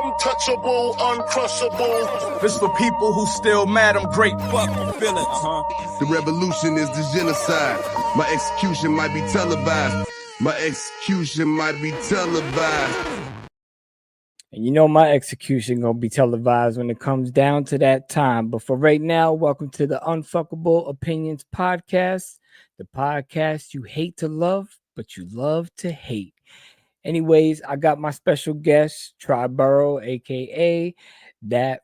Untouchable, uncrushable. This for people who still mad, I'm great. Fuck my feelings, The revolution is the genocide. My execution might be televised. My execution might be televised. And you know my execution gonna be televised when it comes down to that time. But for right now, welcome to the Unfuckable Opinions Podcast, the podcast you hate to love, but you love to hate. Anyways, I got my special guest, Triborough, aka that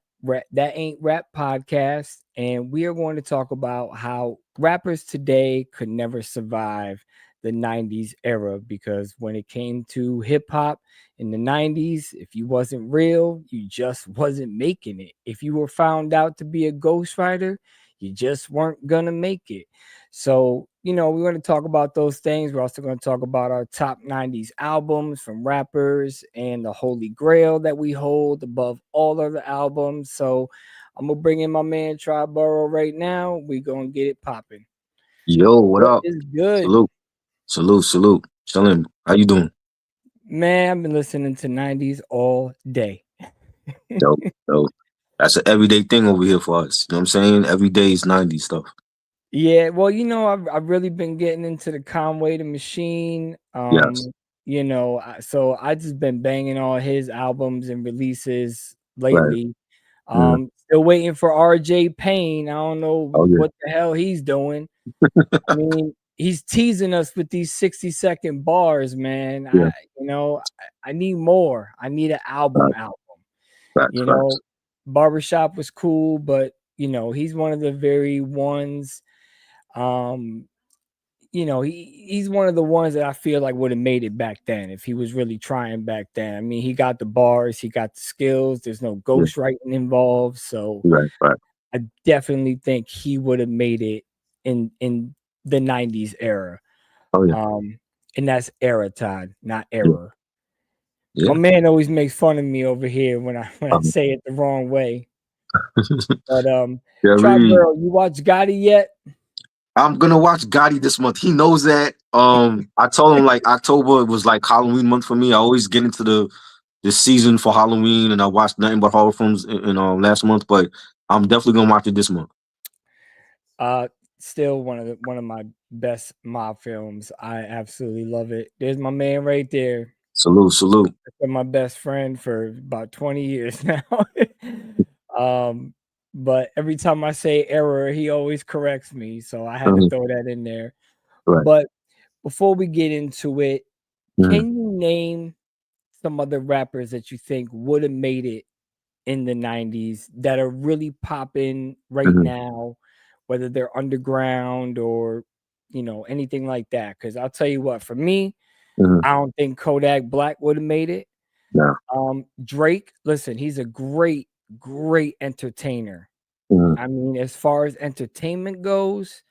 Ain't Rap Podcast, and we are going to talk about how rappers today could never survive the 90s era, because when it came to hip hop in the 90s, if you wasn't real, you just wasn't making it. If you were found out to be a ghostwriter, you just weren't gonna make it. So, we're going to talk about those things. We're also going to talk about our top 90s albums from rappers and the holy grail that we hold above all other albums. So I'm going to bring in my man Triborough right now. We're going to get it popping. Yo, what up? It's good. Salute. Chillin'. How you doing? Man, I've been listening to 90s all day. Dope. That's an everyday thing over here for us. You know what I'm saying? Every day is 90s stuff. Yeah, well, I've really been getting into the Conway the Machine. Yes. So I just been banging all his albums and releases lately. Right. Still waiting for RJ Payne. I don't know what the hell he's doing. I mean, he's teasing us with these 60-second bars, man. Yeah. I need more. I need an album. Facts. Barbershop was cool, but he's one of the very ones. He's one of the ones that I feel like would have made it back then if he was really trying back then. I mean, he got the bars, he got the skills. There's no ghostwriting involved, so Right. I definitely think he would have made it in the 90s era. Oh yeah. And that's era, Todd, not error. Yeah. My man always makes fun of me over here when I say it the wrong way. But Triborough, you watch Gotti yet? I'm gonna watch Gotti this month. He knows that. I told him like October was like Halloween month for me. I always get into the season for Halloween, and I watched nothing but horror films in last month. But I'm definitely gonna watch it this month. Still one of my best mob films. I absolutely love it. There's my man right there. Salute. I've been my best friend for about 20 years now. But every time I say error, he always corrects me. So I had to throw that in there. Right. But before we get into it, can you name some other rappers that you think would have made it in the 90s that are really popping right now, whether they're underground or, anything like that? Because I'll tell you what, for me, I don't think Kodak Black would have made it. No. Drake, listen, he's a great entertainer. I mean, as far as entertainment goes,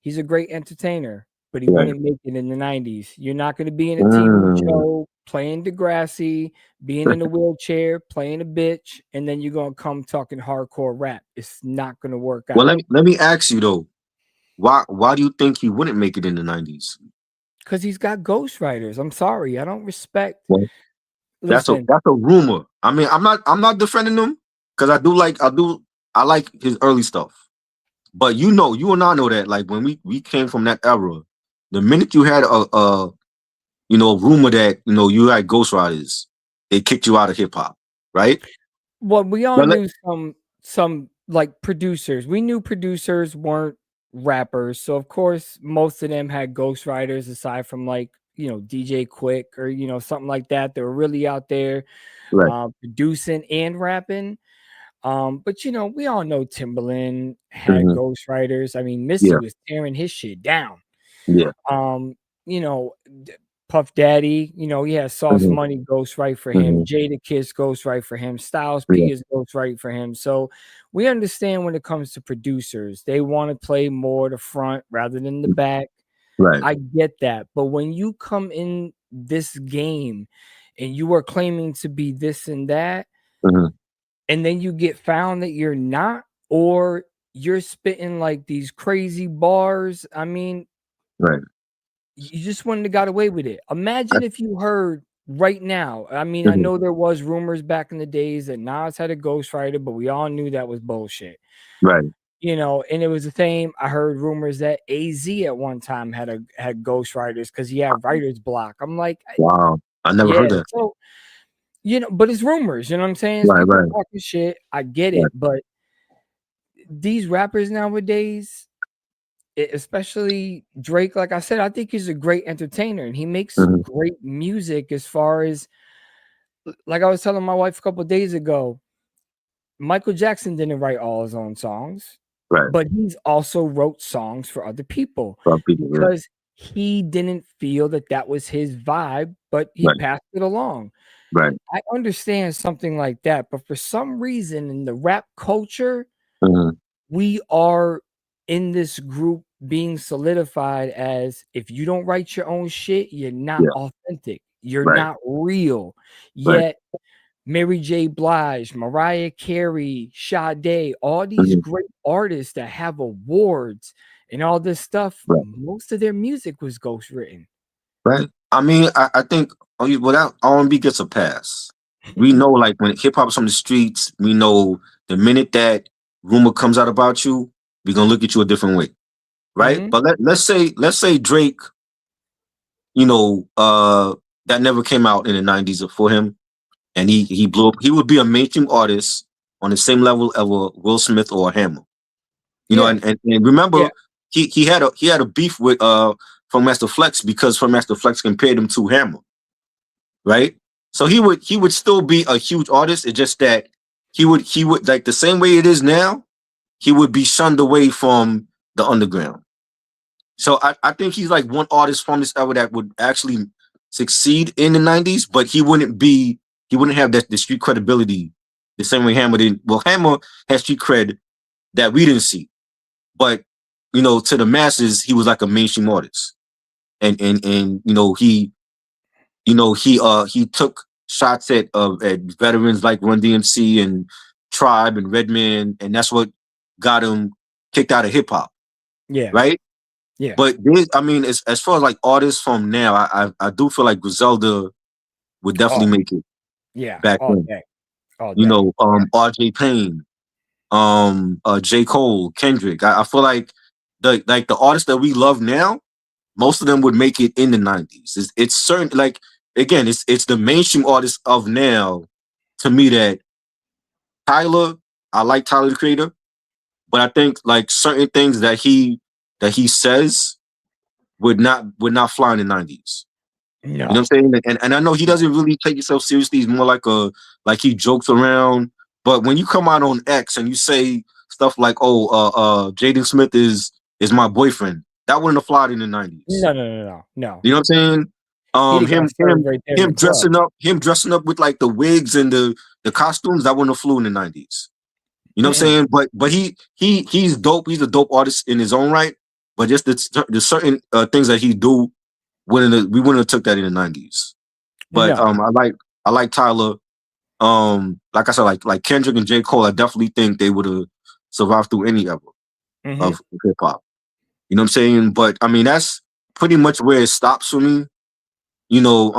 he's a great entertainer, but he wouldn't make it in the 90s. You're not going to be in a TV show playing Degrassi, being in a wheelchair, playing a bitch, and then you're going to come talking hardcore rap. It's not going to work out. Well, let me ask you though, why do you think he wouldn't make it in the 90s? Because he's got ghostwriters. I'm sorry, I don't respect. Well, that's a rumor. I mean, I'm not defending him because I like his early stuff. But you and I know that like when we came from that era, the minute you had a rumor that you had ghostwriters, they kicked you out of hip hop, right? Well, we all knew some like producers. We knew producers weren't rappers, so of course most of them had ghostwriters aside from like DJ Quick or something like that. They were really out there producing and rapping. But we all know Timbaland had ghostwriters. I mean, Missy was tearing his shit down. Yeah. Puff Daddy, he has Sauce Money ghostwrite for him. Jada Kiss ghostwrite for him. Styles P is ghostwrite for him. So we understand when it comes to producers, they want to play more the front rather than the back. Right. I get that. But when you come in this game and you are claiming to be this and that, and then you get found that you're not, or you're spitting like these crazy bars, I mean, right. You just wouldn't have got away with it. Imagine if you heard right now. I mean, I know there was rumors back in the days that Nas had a ghostwriter, but we all knew that was bullshit. Right. You know, and it was the same. I heard rumors that AZ at one time had ghostwriters because he had writer's block. I'm like, wow, I never heard that. So, you know, but it's rumors. You know what I'm saying? It's Right, people right. talking shit. I get it, but these rappers nowadays, especially Drake, like I said, I think he's a great entertainer and he makes great music. As far as, like I was telling my wife a couple of days ago, Michael Jackson didn't write all his own songs, right? But he's also wrote songs for other people because he didn't feel that was his vibe, but he passed it along. Right. I understand something like that, but for some reason in the rap culture, we are in this group being solidified as, if you don't write your own shit, you're not authentic. You're not real. Yet Mary J. Blige, Mariah Carey, Sade, all these great artists that have awards and all this stuff, most of their music was ghostwritten. Right. I mean, I think without R&B gets a pass. We know, like, when hip hop's on the streets, we know the minute that rumor comes out about you, we're gonna look at you a different way, right? But let's say Drake, you know, that never came out in the 90s for him, and he blew up. He would be a mainstream artist on the same level of a Will Smith or a Hammer, you know. And remember, he had a beef with Funk Master Flex because Funk Master Flex compared him to Hammer, right? So he would still be a huge artist. It's just that he would like the same way it is now. He would be shunned away from the underground. So I think he's like one artist from this era that would actually succeed in the 90s, but he wouldn't have the street credibility the same way Hammer did. Well, Hammer has street cred that we didn't see, but you know, to the masses, he was like a mainstream artist, and you know, he took shots at veterans like Run DMC and Tribe and Redman, and that's what got him kicked out of hip hop. Yeah. Right. Yeah. But I mean, as far as like artists from now, I do feel like Griselda would definitely make it. Yeah. Back all then. Day. All You day. know, RJ Payne, J. Cole, Kendrick. I feel like the artists that we love now, most of them would make it in the 90s. It's certain, like, again, it's the mainstream artists of now, to me, that Tyler, I like Tyler the Creator, but I think like certain things that he says would not fly in the 90s. No. You know what I'm saying? And I know he doesn't really take himself seriously. He's more like he jokes around. But when you come out on X and you say stuff like, "Oh, Jaden Smith is my boyfriend," that wouldn't have flied in the 90s. No. You know what I'm saying? Him dressing up with like the wigs and the costumes, that wouldn't have flew in the 90s. You know what I'm saying? But he's dope. He's a dope artist in his own right. But just the certain things that he do, we wouldn't have took that in the 90s. But I like Tyler. Like I said, like Kendrick and J. Cole, I definitely think they would have survived through any era of hip hop. You know what I'm saying? But I mean, that's pretty much where it stops for me. You know,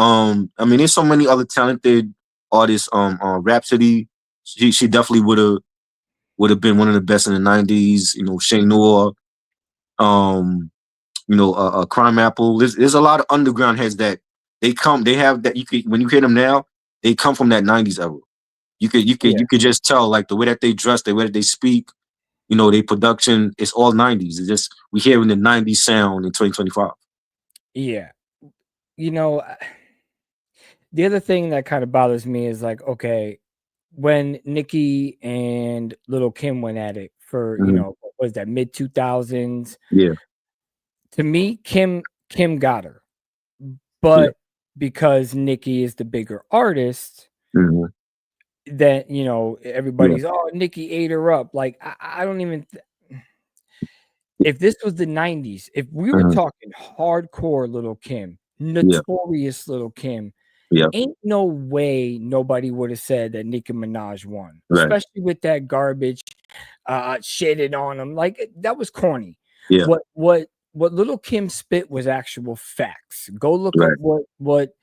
I mean, there's so many other talented artists. Rhapsody, she definitely would have been one of the best in the 90s. You know, Shane Noor, you know, Crime Apple. There's a lot of underground heads that they have that when you hear them now, they come from that 90s era. You could just tell, like, the way that they dress, the way that they speak, you know, their production, it's all 90s. It's just we hearing the 90s sound in 2025. Yeah. You know, the other thing that kind of bothers me is like, okay, when Nicki and Lil' Kim went at it for, you know, what was that, mid 2000s? Yeah. To me, Kim got her. But because Nicki is the bigger artist, that, you know, everybody's, oh, Nicki ate her up. Like, I don't even if this was the 90s, if we were talking hardcore Lil' Kim, notorious Lil' Kim, ain't no way nobody would have said that Nicki Minaj won, especially with that garbage shitted on him. Like, that was corny. What Lil' Kim spit was actual facts. Go look up what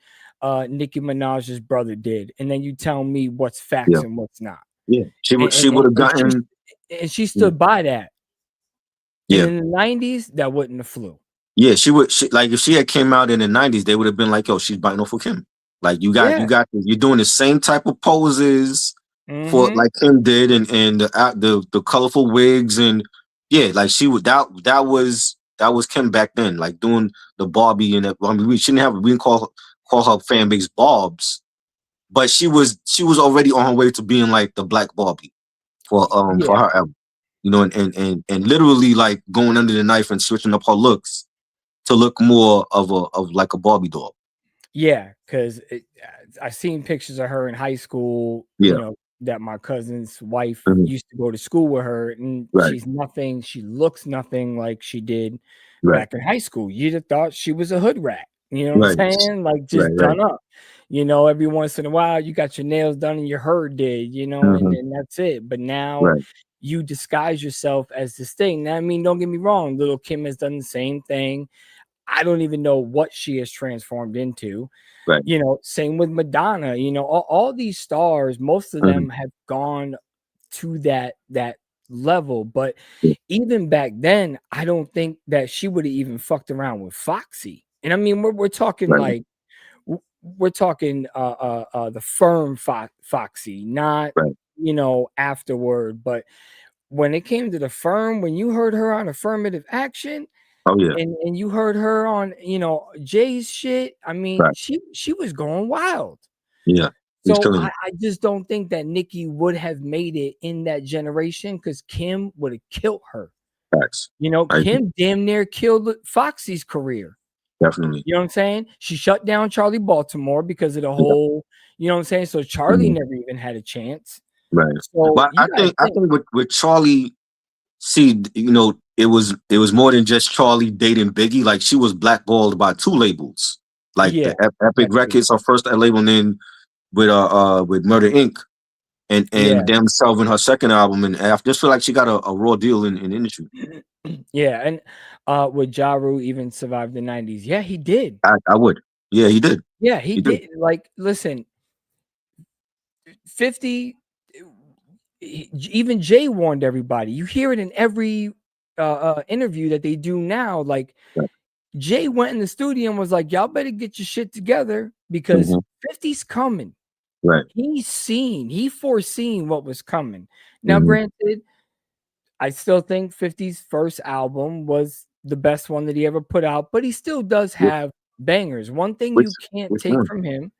Nicki Minaj's brother did, and then you tell me what's Yeah. facts and what's not. Yeah. She would have gotten, and she stood by that. yeah. And in the 90s, that wouldn't have flew. Yeah, like if she had came out in the 90s, they would have been like, yo, she's biting off with Kim. Like you're doing the same type of poses for like Kim did, and the colorful wigs, and yeah, like she would that was Kim back then, like doing the Barbie, and I mean we didn't call her fan base Barbs, but she was already on her way to being like the Black Barbie for her album, you know, and literally like going under the knife and switching up her looks to look more of like a Barbie doll. Yeah, because I seen pictures of her in high school. Yeah. You know that my cousin's wife used to go to school with her, and she's nothing. She looks nothing like she did back in high school. You'd have thought she was a hood rat. You know what I'm saying? Like just done up. You know, every once in a while you got your nails done and your hair did. You know, and that's it. But now you disguise yourself as this thing. Now, I mean, don't get me wrong. Little Kim has done the same thing. I don't even know what she has transformed into. You know, same with Madonna. You know, all these stars, most of them have gone to that level. But even back then, I don't think that she would have even fucked around with Foxy. And I mean, we're talking like we're talking the firm Foxy, not you know afterward. But when it came to the firm, when you heard her on Affirmative Action. Oh yeah, and you heard her on, you know, Jay's shit. I mean, she was going wild. Yeah. So I just don't think that Nicki would have made it in that generation because Kim would have killed her. Facts. You know, Kim damn near killed Foxy's career. Definitely. You know what I'm saying? She shut down Charlie Baltimore because of the whole, you know what I'm saying? So Charlie never even had a chance. Right. So but I think with Charlie, see, you know, it was more than just Charlie dating Biggie. Like she was blackballed by 2 labels, like the Epic Records, her first label, and then with Murder Inc. and them selling her second album, and I just feel like she got a raw deal in the industry. Yeah, and would Ja Rule even survive the 90s? Yeah, he did. I would. Yeah, he did. Yeah, he did. Like, listen, 50. Even Jay warned everybody. You hear it in every interview that they do now. Like Jay went in the studio and was like, "Y'all better get your shit together because 50's coming." Right. He foreseen what was coming. Now, granted, I still think 50's first album was the best one that he ever put out, but he still does have bangers. One thing you can't take from him.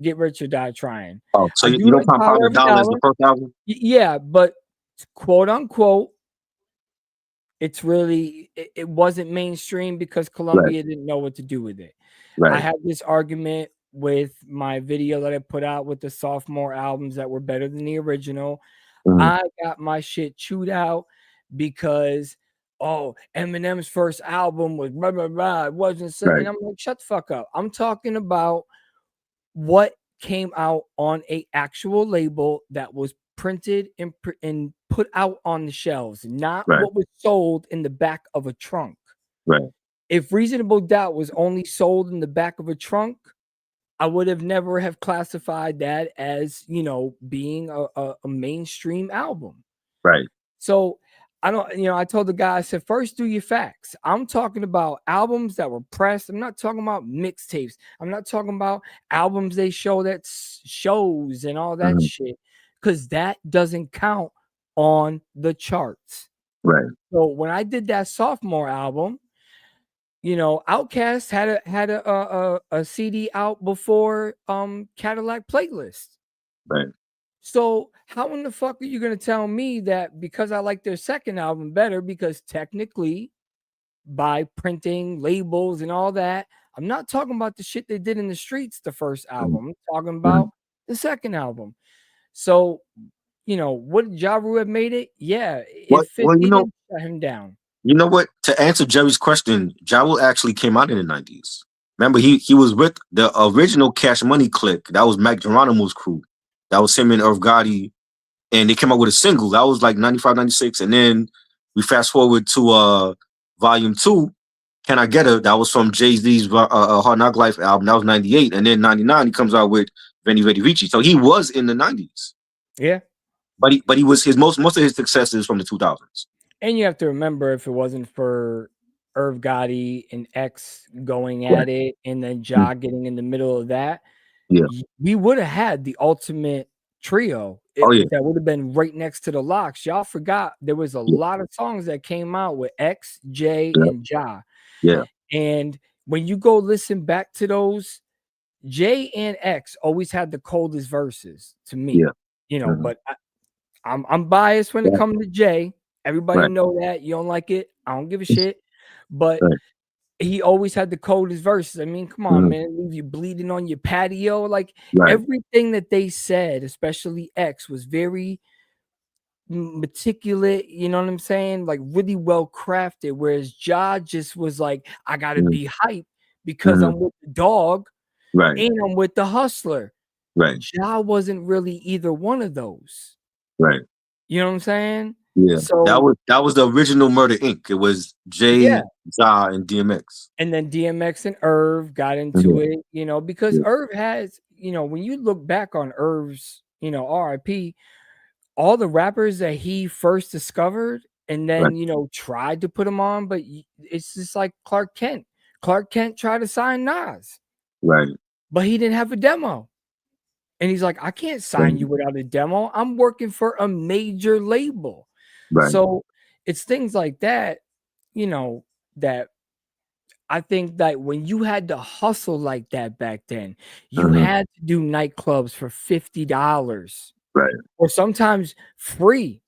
Get Rich or Die Trying. Oh, so you don't count $5 the first album? Yeah, but quote unquote, it's really it wasn't mainstream because Columbia didn't know what to do with it. I had this argument with my video that I put out with the sophomore albums that were better than the original. I got my shit chewed out because Eminem's first album was blah blah blah. It wasn't something. I'm like, shut the fuck up. I'm talking about what came out on a actual label that was printed and put out on the shelves, not what was sold in the back of a trunk. If Reasonable Doubt was only sold in the back of a trunk, I would have never have classified that as, you know, being a mainstream album. So I don't, you know, I told the guy, I said, first do your facts. I'm talking about albums that were pressed. I'm not talking about mixtapes. I'm not talking about albums they show that shows and all that shit, because that doesn't count on the charts. So when I did that sophomore album, you know, Outkast had a CD out before Cadillac Playlist. So how in the fuck are you going to tell me that because I like their second album better, because technically by printing labels and all that, I'm not talking about the shit they did in the streets, the first album. I'm talking about the second album. So, you know, would Ja Rule have made it? Yeah. If 50 didn't shut him down. You know what? To answer Jerry's question, Ja Rule actually came out in the 90s. Remember, he was with the original Cash Money clique. That was Mac Geronimo's crew. That was him and Irv Gotti. And they came out with a single. That was like 95, 96. And then we fast forward to Volume 2. Can I Get Her? That was from Jay-Z's Hard Knock Life album. That was 98. And then 99, he comes out with Veni Vidi Vici. So he was in the 90s. Yeah. But he was most of his successes from the 2000s. And you have to remember, if it wasn't for Irv Gotti and X going at it, and then Ja getting in the middle of that, we would have had the ultimate trio. That would have been right next to the Locks. Y'all forgot there was a lot of songs that came out with X, J, and Ja. Yeah. And when you go listen back to those, J and X always had the coldest verses to me. Yeah. You know, but I'm biased when it comes to J. Everybody know that. You don't like it, I don't give a shit. But he always had the coldest verses. I mean, come on, man. Leave you bleeding on your patio. Like everything that they said, especially X, was very meticulous. You know what I'm saying? Like really well crafted. Whereas Ja just was like, I gotta be hype because I'm with the dog, and I'm with the hustler. Ja wasn't really either one of those. You know what I'm saying? Yeah. So that was the original Murder Inc. It was Jay, Ja, and DMX. And then DMX and Irv got into it, you know, because Irv has, you know, when you look back on Irv's, you know, RIP, all the rappers that he first discovered and then, you know, tried to put him on, but it's just like Clark Kent. Clark Kent tried to sign Nas. But he didn't have a demo. And he's like, I can't sign you without a demo. I'm working for a major label. So it's things like that, you know, that I think that when you had to hustle like that back then, you had to do nightclubs for $50. Or sometimes free.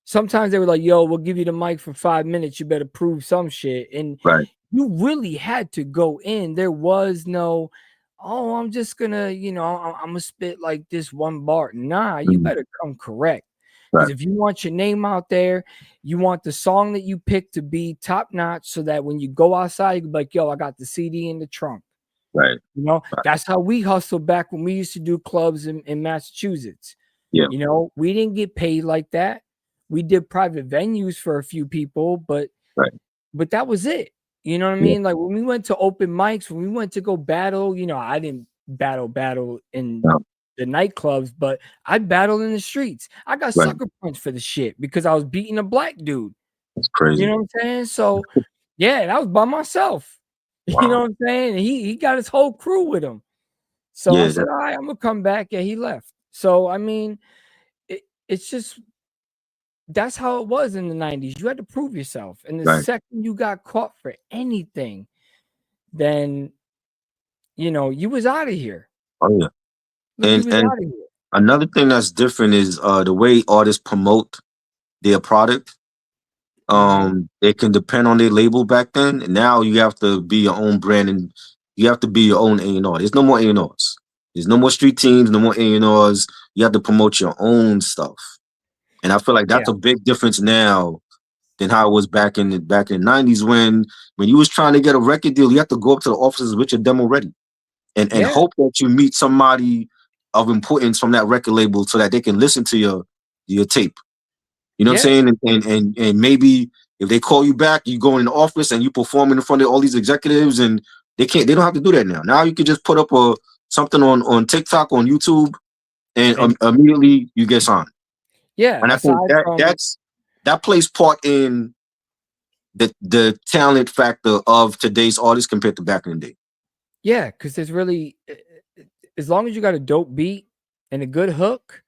Sometimes they were like, yo, we'll give you the mic for 5 minutes. You better prove some shit. And you really had to go in. There was no, oh, I'm just gonna, you know, I'm gonna spit like this one bar. Nah, you better come correct. Because if you want your name out there, you want the song that you pick to be top notch, so that when you go outside, you can be like, yo, I got the CD in the trunk. You know, that's how we hustled back when we used to do clubs in Massachusetts. You know, we didn't get paid like that. We did private venues for a few people, but that was it. You know what I mean? Like when we went to open mics, when we went to go battle, you know, I didn't battle in the nightclubs, but I battled in the streets. I got sucker punched for the shit because I was beating a black dude. That's crazy. You know what I'm saying? So yeah, that was by myself. You know what I'm saying? And he got his whole crew with him. So I said, all right, I'm gonna come back. Yeah, he left. So I mean, it's just that's how it was in the 90s. You had to prove yourself. And the second you got caught for anything, then you know, you was out of here. Oh yeah. And another thing that's different is the way artists promote their product. They can depend on their label back then, and now you have to be your own brand and you have to be your own A&R. There's no more A&Rs. There's no more street teams, no more A&Rs. You have to promote your own stuff. And I feel like that's a big difference now than how it was back in the 90s when you was trying to get a record deal, you have to go up to the offices with your demo ready and hope that you meet somebody of importance from that record label so that they can listen to your tape. You know what I'm saying? And maybe if they call you back, you go in the office and you perform in front of all these executives, and they don't have to do that now. Now you can just put up something on TikTok, on YouTube, and immediately you get signed. Yeah. And I think that plays part in the talent factor of today's artists compared to back in the day. Yeah, because there's really, as long as you got a dope beat and a good hook,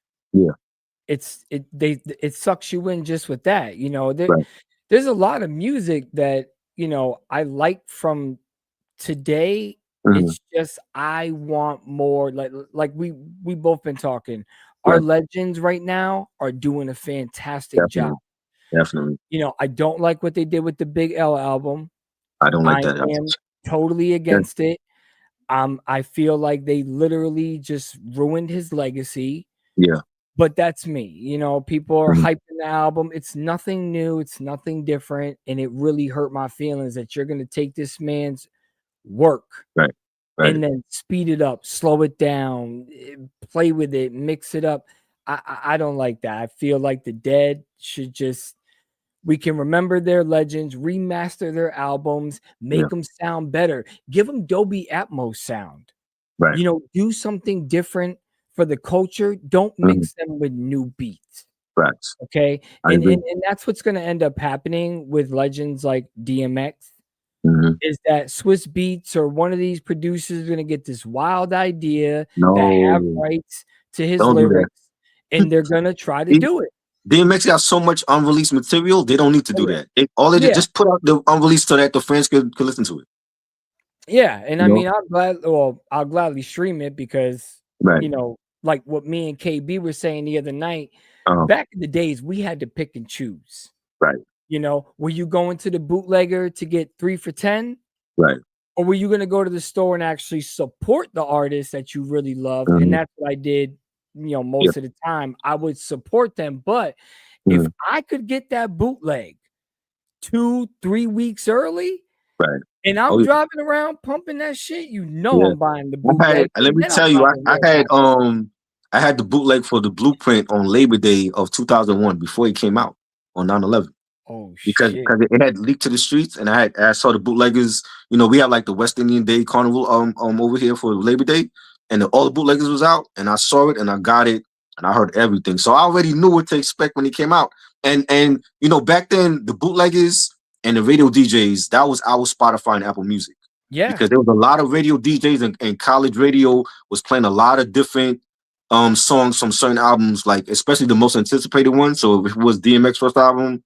it sucks you in just with that. You know, there's a lot of music that, you know, I like from today. It's just I want more. Like we both been talking. Our legends right now are doing a fantastic job. Definitely. You know, I don't like what they did with the Big L album. I don't like that. I am totally against it. I feel like they literally just ruined his legacy. Yeah. But that's me. You know, people are hyping the album. It's nothing new. It's nothing different. And it really hurt my feelings that you're going to take this man's work and then speed it up, slow it down, play with it, mix it up. I don't like that. I feel like the Dead should just We can remember their legends, remaster their albums, make them sound better, give them Dolby Atmos sound. Right. You know, do something different for the culture. Don't mix them with new beats. Facts. Okay. I agree. And that's what's going to end up happening with legends like DMX. Is that Swiss Beats or one of these producers is going to get this wild idea that have rights to his lyrics, and they're going to try to do it. DMX got so much unreleased material, they don't need to do that. All they just put out the unreleased so that the fans could listen to it. Yeah, and I mean, I'll gladly stream it because you know, like what me and KB were saying the other night. Back in the days, we had to pick and choose. Right. You know, were you going to the bootlegger to get 3 for $10? Right. Or were you going to go to the store and actually support the artist that you really loved? And that's what I did, you know, most of the time. I would support them. But if I could get that bootleg 2-3 weeks early, and I'm driving around pumping that shit, you know I'm buying the bootleg. Let me tell you, I had the bootleg for the Blueprint on Labor Day of 2001 before it came out on 9/11. Oh, because it had leaked to the streets, and I saw the bootleggers. You know, we have like the West Indian Day Carnival over here for Labor Day, and all the bootleggers was out, and I saw it and I got it and I heard everything. So I already knew what to expect when it came out. And you know, back then the bootleggers and the radio DJs, that was our Spotify and Apple Music. Yeah. Because there was a lot of radio DJs and college radio was playing a lot of different songs from certain albums, like especially the most anticipated one. So if it was DMX first album,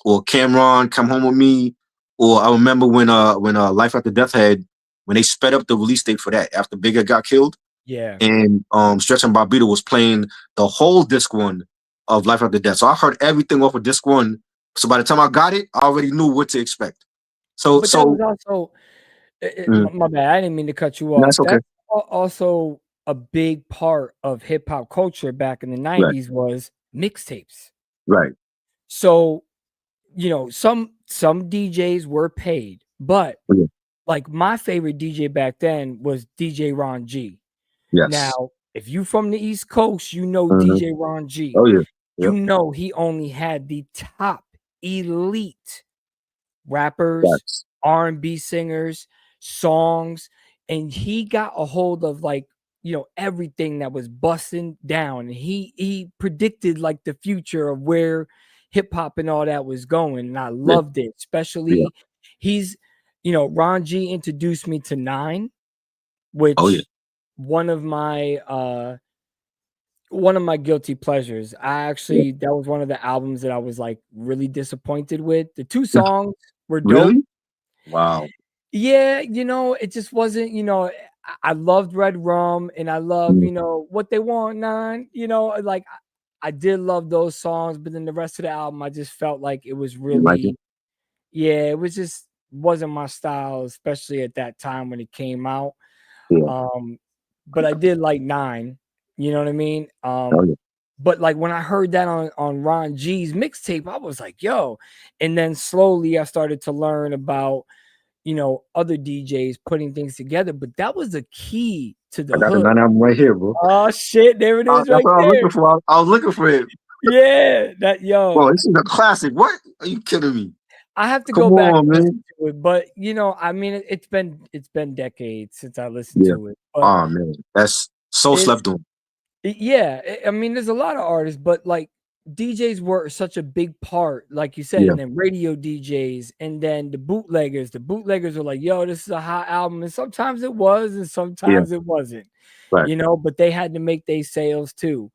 or Cameron, Come Home With Me, or I remember when Life After Death had, when they sped up the release date for that after Bigger got killed. Yeah. And Stretch and Bobbito was playing the whole disc one of Life After Death. So I heard everything off of disc one. So by the time I got it, I already knew what to expect. So that was also my bad. I didn't mean to cut you off. That's okay. That's also a big part of hip hop culture back in the 90s was mixtapes. Right. So, you know, some DJs were paid, but like my favorite DJ back then was DJ Ron G. Yes. Now, if you from the East Coast, you know DJ Ron G. Oh yeah. You know he only had the top elite rappers, R&B singers, songs, and he got a hold of like, you know, everything that was busting down. And he predicted like the future of where hip hop and all that was going, and I loved it. Especially he's, you know, Ron G introduced me to 9, which one of my guilty pleasures. I actually that was one of the albums that I was like really disappointed with. The 2 songs were dope. Really? Wow. Yeah, you know, it just wasn't, you know, I loved Red Rum and I love, you know, What They Want 9, you know, like I did love those songs, but then the rest of the album, I just felt like it was really, it was just wasn't my style, especially at that time when it came out. But I did like 9, you know what I mean? But like when I heard that on Ron G's mixtape, I was like, yo. And then slowly I started to learn about, you know, other DJs putting things together. But that was the key to the I got hook. the 9 album right here, bro. Oh shit, there it is. That's what I was looking for. I was looking for it. Yeah, that yo. Bro, this is a classic. What? Are you kidding me? I have to go back and listen to it, but you know, I mean, it's been decades since I listened to it. But oh man, that's so slept on. Yeah, I mean, there's a lot of artists, but like DJs were such a big part, like you said, and then radio DJs, and then the bootleggers. The bootleggers were like, "Yo, this is a hot album," and sometimes it was, and sometimes it wasn't. Right. You know, but they had to make their sales too.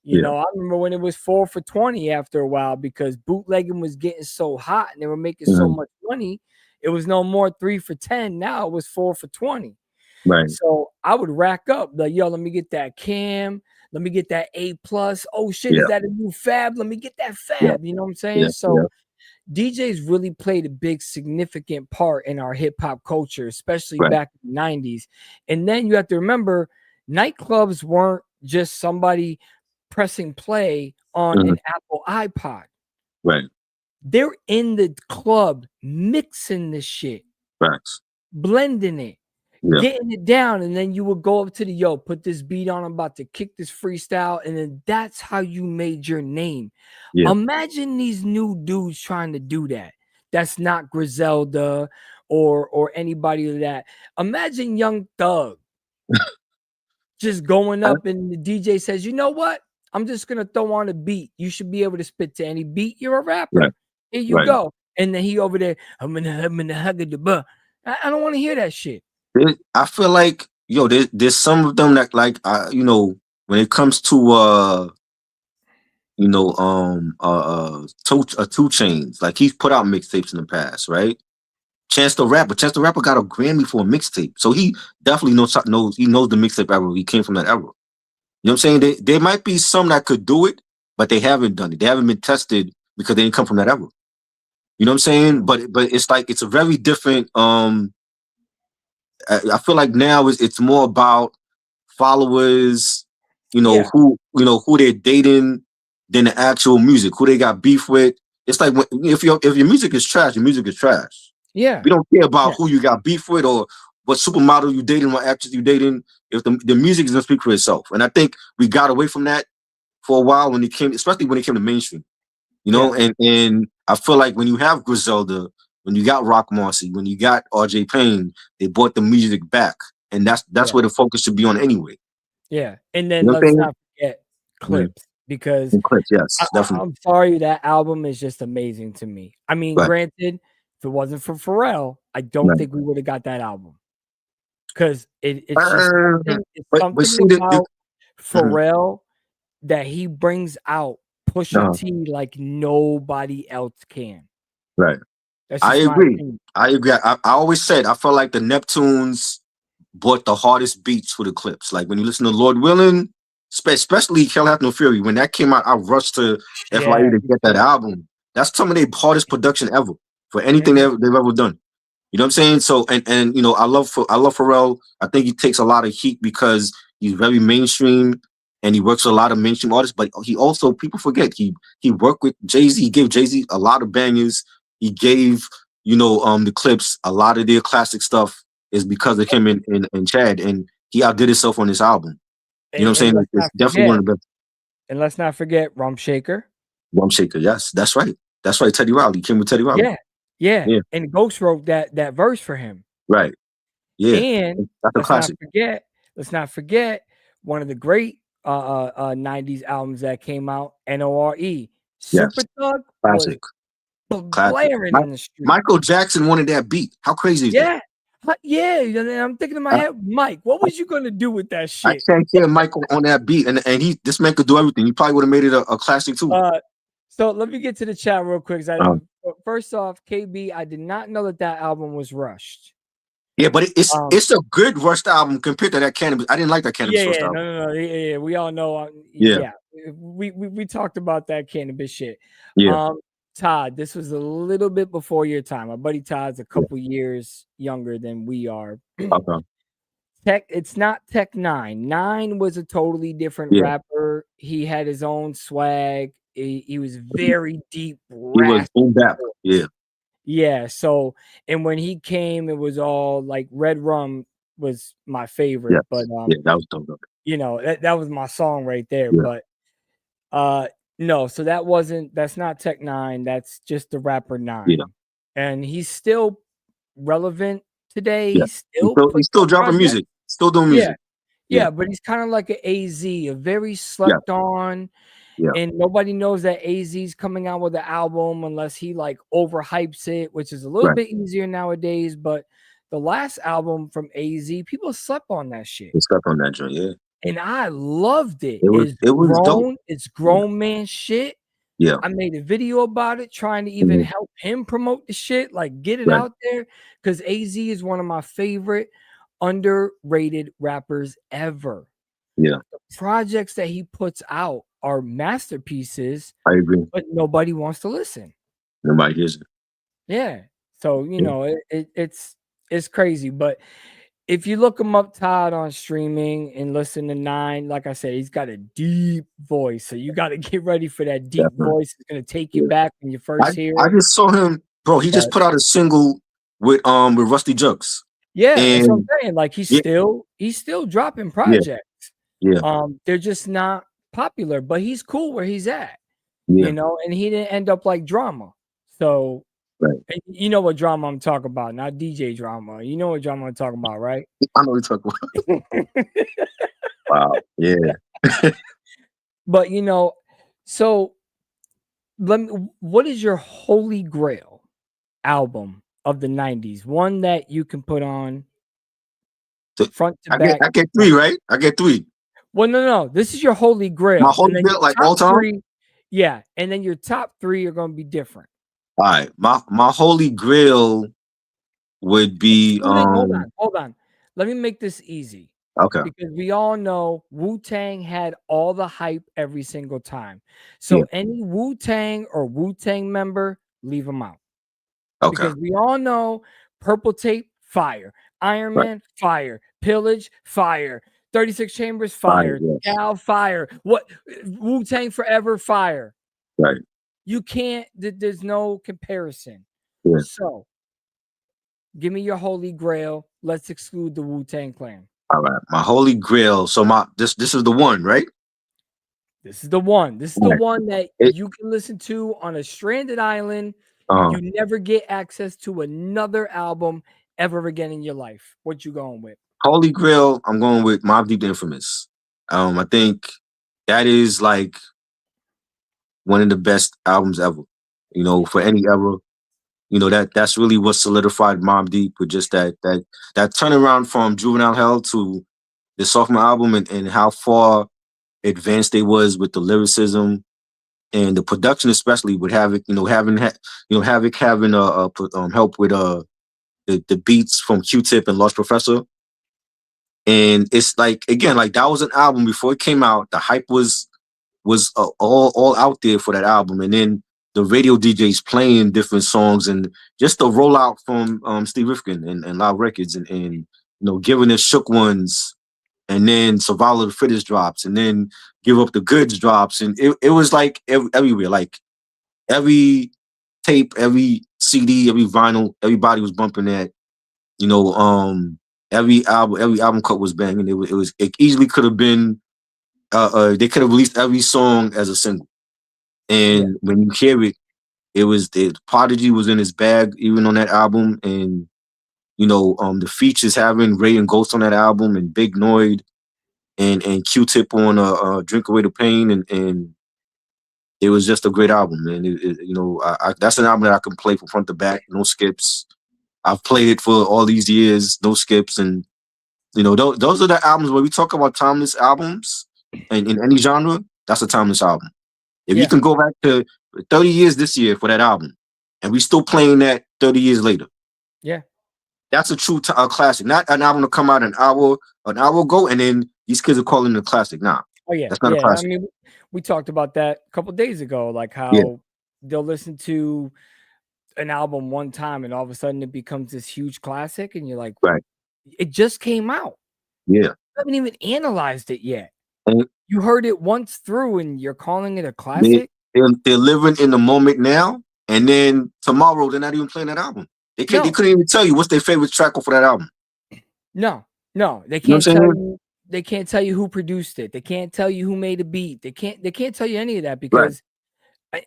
You know, I remember when it was 4 for $20 after a while because bootlegging was getting so hot and they were making so much money. It was no more 3 for $10. Now it was 4 for $20. Right. So I would rack up like, yo, let me get that Cam. Let me get that A+. Oh shit, is that a new Fab? Let me get that Fab. You know what I'm saying? So DJs really played a big significant part in our hip hop culture, especially back in the 90s. And then you have to remember, nightclubs weren't just somebody pressing play on an Apple iPod. Right. They're in the club mixing the shit. Facts. Blending it. getting it down, and then you would go up to the put this beat on, I'm about to kick this freestyle, and then that's how you made your name. Imagine these new dudes trying to do that. That's not Griselda or anybody of that. Imagine Young Thug just going up and the DJ says, you know what? I'm just gonna throw on a beat. You should be able to spit to any beat. You're a rapper. Here you go. And then he over there, I'm gonna hug the buh. I don't want to hear that shit. I feel like there's some of them that like when it comes to 2 Chainz, like he's put out mixtapes in the past, right? Chance the Rapper got a Grammy for a mixtape, so he definitely knows the mixtape era. He came from that era. You know what I'm saying? There might be some that could do it, but they haven't done it. They haven't been tested because they didn't come from that era. You know what I'm saying? But it's like it's a very different. I feel like now it's more about followers. Who they're dating than the actual music. Who they got beef with. It's like if your music is trash, your music is trash. Yeah, we don't care about who you got beef with or what supermodel you dating, what actress you dating. If the music is gonna speak for itself, and I think we got away from that for a while especially when it came to mainstream. And I feel like when you have Griselda, when you got Rock Marcy, when you got RJ Payne, they brought the music back, and that's where the focus should be on anyway. Yeah, and then let's not forget Clips. Because yes, definitely. I'm sorry, that album is just amazing to me. I mean, granted, if it wasn't for Pharrell, I don't think we would have got that album. Because it's something about Pharrell that he brings out Pusha T like nobody else can. Right. I agree. I always said I felt like the Neptunes brought the hardest beats for the Clips. Like when you listen to Lord Willin', especially Hell Hath No Fury, when that came out, I rushed to FYE to get that album. That's some of their hardest production ever for anything they've ever done. You know what I'm saying? So and I love Pharrell. I think he takes a lot of heat because he's very mainstream and he works with a lot of mainstream artists. But he also, people forget, he worked with Jay-Z. He gave Jay-Z a lot of bangers. He gave the Clips a lot of their classic stuff is because of him and Chad, and he outdid himself on this album. You know what I'm saying? It's definitely one of the best. And let's not forget Rum Shaker. Rum Shaker, yes, that's right. That's right. Teddy Riley came with Teddy Riley. Yeah. And Ghost wrote that verse for him. Right. Yeah. And that's a classic. Let's not forget one of the great 90s albums that came out, NORE. Super Thug. Classic. Blaring in the street. Michael Jackson wanted that beat. How crazy is that? Yeah, I'm thinking in my head, Mike, what was you gonna do with that shit? I can't hear Michael on that beat, and this man could do everything. He probably would have made it a classic too. So let me get to the chat real quick. First off, KB, I did not know that album was rushed. Yeah, but it's a good rushed album compared to that Cannabis. I didn't like that Cannabis rushed album. No. Yeah, we all know. We talked about that Cannabis shit. Yeah. Todd, this was a little bit before your time. My buddy Todd's a couple years younger than we are. It's not Tech 9. 9 was a totally different rapper. He had his own swag. He was very deep. He was in that. Yeah. So, and when he came, it was all like Red Rum was my favorite. Yes. But that was dope. That was my song right there. But no, so that's not Tech 9. That's just the rapper 9. Yeah. And he's still relevant today. Yeah. He's still dropping music, still doing music. Yeah, but he's kind of like an AZ, a very slept on. Yeah. And nobody knows that AZ's coming out with an album unless he like overhypes it, which is a little bit easier nowadays. But the last album from AZ, people slept on that shit. They slept on that joint, yeah. And I loved it. It was dope. It's grown man shit. Yeah. I made a video about it, trying to even help him promote the shit, like get it out there. Because AZ is one of my favorite underrated rappers ever. Yeah. The projects that he puts out are masterpieces. I agree. But nobody wants to listen. Nobody hears it. Yeah. So, it's crazy. But if you look him up, Todd, on streaming and listen to 9, like I said, he's got a deep voice. So you got to get ready for that deep voice. It's going to take you back when you first hear it. I just saw him, bro. He just put out a single with Rusty Jugs. Yeah, that's what I'm And saying. Like he's yeah, still dropping yeah, projects. yeah, They're just not popular, but he's cool where he's at, yeah. and he didn't end up like Drama. So, Right. and you know what Drama I'm talking about, not DJ Drama. You know what Drama I'm talking about, right? I know what you're talking about. Wow. Yeah. But so what is your holy grail album of the 90s? One that you can put on So front to I get back. I get three, right? I get three. Well, no. This is your holy My grail. holy And then your grail, like top all time. three, yeah. And then your top three are gonna be different. All right. My holy grail would be Hold on. Let me make this easy. okay. Because we all know Wu-Tang had all the hype every single time. Yeah. So any Wu-Tang or Wu-Tang member, leave them out. Okay. Because we all know Purple Tape, fire. Iron Right. Man, fire. Pillage, fire. 36 Chambers, Fire, fire. yes. Cal, fire. What? Wu-Tang Forever, fire. Right. You can't, there's no comparison. Yeah. So, give me your holy grail. Let's exclude the Wu-Tang Clan. All right. My holy grail. So this is the one, right? This is the one. This is the one that It, you can listen to on a stranded island. uh, You never get access to another album ever again in your life. What you going with? holy grail. I'm going with Mobb Deep the Infamous. I think that is like one of the best albums ever. For any era. That's really what solidified Mobb Deep with just that turnaround from Juvenile Hell to the sophomore album and how far advanced they was with the lyricism and the production, especially with Havoc. Havoc having help with the beats from Q-Tip and Lost Professor. And it's like, again, like that was an album before it came out. The hype was all out there for that album, and then the radio DJs playing different songs and just the rollout from Steve Rifkin and Loud Records and giving us Shook Ones, and then Survival of the Fittest drops, and then Give Up the Goods drops, and it was like everywhere, like every tape, every CD, every vinyl, everybody was bumping that. Every album cut was banging. It easily could have been. They could have released every song as a single, and when you hear it, the Prodigy was in his bag even on that album, and the features having Ray and Ghost on that album, and Big Noid, and Q-Tip on Drink Away the Pain, and it was just a great album, man. That's an album that I can play from front to back, no skips. I've played it for all these years, no skips, and those are the albums where we talk about timeless albums, and in any genre, that's a timeless album. If you can go back to 30 years this year for that album, and we still playing that 30 years later, that's a true classic. Not an album to come out an hour ago, and then these kids are calling it a classic. Nah, that's not a classic. I mean, we talked about that a couple days ago, like how they'll listen to an album one time, and all of a sudden it becomes this huge classic, and you're like, right, it just came out. Yeah, you haven't even analyzed it yet. And you heard it once through, and you're calling it a classic. They're living in the moment now, and then tomorrow they're not even playing that album. They couldn't even tell you what's their favorite track for that album. No, they can't tell you. They can't tell you who produced it. They can't tell you who made a beat. They can't tell you any of that because,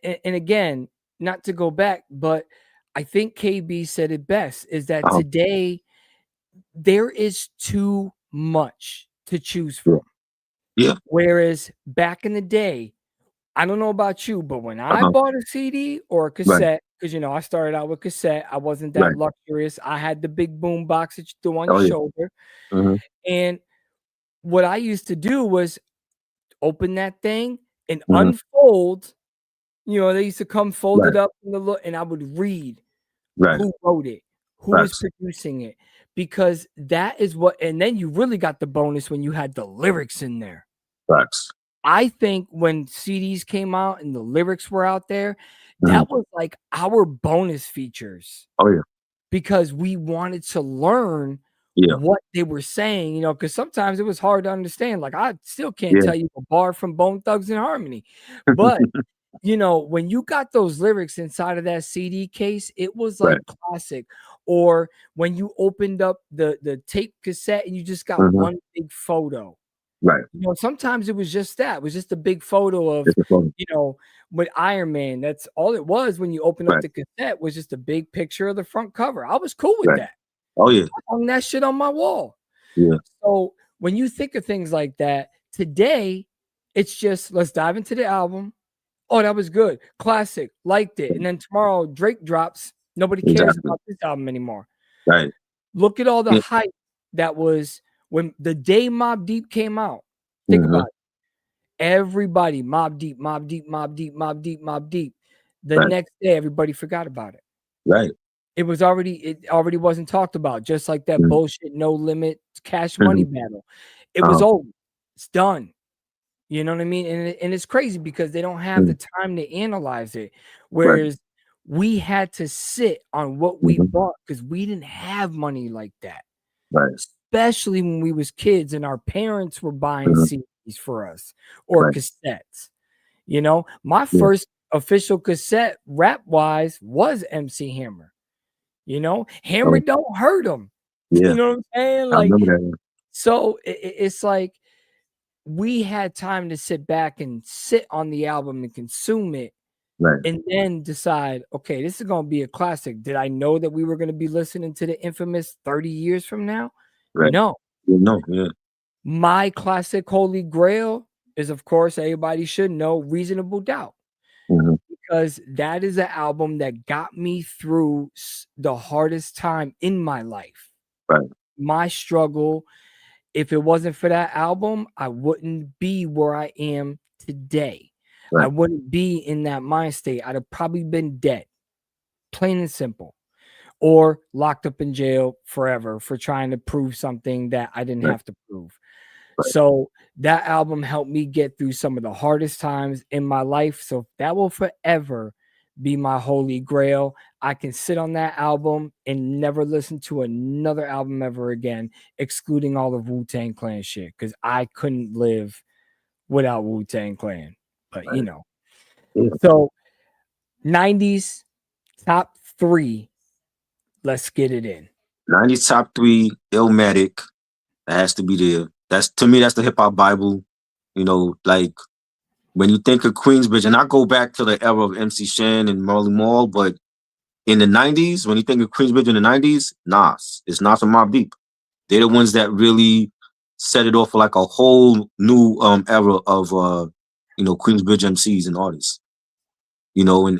and again, not to go back, but I think KB said it best, is that today there is too much to choose from. Yeah. Whereas back in the day, I don't know about you, but when I bought a CD or a cassette, because I started out with cassette, I wasn't that luxurious. I had the big boom box that you threw on your shoulder. And what I used to do was open that thing and unfold. They used to come folded up in the look, and I would read who wrote it, who was producing it, because that is what. And then you really got the bonus when you had the lyrics in there. I think when CDs came out and the lyrics were out there, that was like our bonus features. Because we wanted to learn what they were saying, because sometimes it was hard to understand. Like I still can't tell you a bar from Bone Thugs and Harmony, but you know, when you got those lyrics inside of that CD case, it was like classic. Or when you opened up the tape cassette and you just got one big photo. Right. You know, sometimes it was just that. It was just a big photo of, you know, with Iron Man. That's all it was when you open up the cassette was just a big picture of the front cover. I was cool with that. Oh, yeah. I hung that shit on my wall. Yeah. So when you think of things like that, today, it's just, let's dive into the album. Oh, that was good. Classic. Liked it. And then tomorrow, Drake drops. Nobody cares about this album anymore. Right. Look at all the hype that was when the day Mobb Deep came out. Think about it. Everybody, Mobb Deep, Mobb Deep, Mobb Deep, Mobb Deep, Mobb Deep. The next day, everybody forgot about it. Right. It already wasn't talked about, just like that bullshit No Limit Cash Money battle. It was over. It's done. You know what I mean? And it's crazy because they don't have the time to analyze it. Whereas we had to sit on what we bought because we didn't have money like that. Right. Especially when we was kids and our parents were buying CDs for us or cassettes. You know, my first official cassette rap-wise was MC Hammer. You know, Hammer don't hurt him. Yeah. You know what I'm saying? I Like, remember that. So it's like we had time to sit back and sit on the album and consume it. Right. And then decide, okay, this is going to be a classic. Did I know that we were going to be listening to the infamous 30 years from now? Right. No. No, yeah. My classic holy grail is, of course, everybody should know Reasonable Doubt. Because that is an album that got me through the hardest time in my life. Right. My struggle, if it wasn't for that album, I wouldn't be where I am today. I wouldn't be in that mind state. I'd have probably been dead, plain and simple, or locked up in jail forever for trying to prove something that I didn't have to prove. So that album helped me get through some of the hardest times in my life. So that will forever be my holy grail. I can sit on that album and never listen to another album ever again, excluding all of Wu-Tang Clan shit, because I couldn't live without Wu-Tang Clan. But, you know. So 90s top 3. Let's get it in. 90s top 3, Illmatic. That has to be there. That's, to me, that's the hip hop Bible. You know, like when you think of Queensbridge, and I go back to the era of MC Shan and Marley Marl, but in the 90s, when you think of Queensbridge in the 90s, Nas. It's Nas and Mobb Deep. They're the ones that really set it off for like a whole new era of you know, Queensbridge MCs and artists. You know, and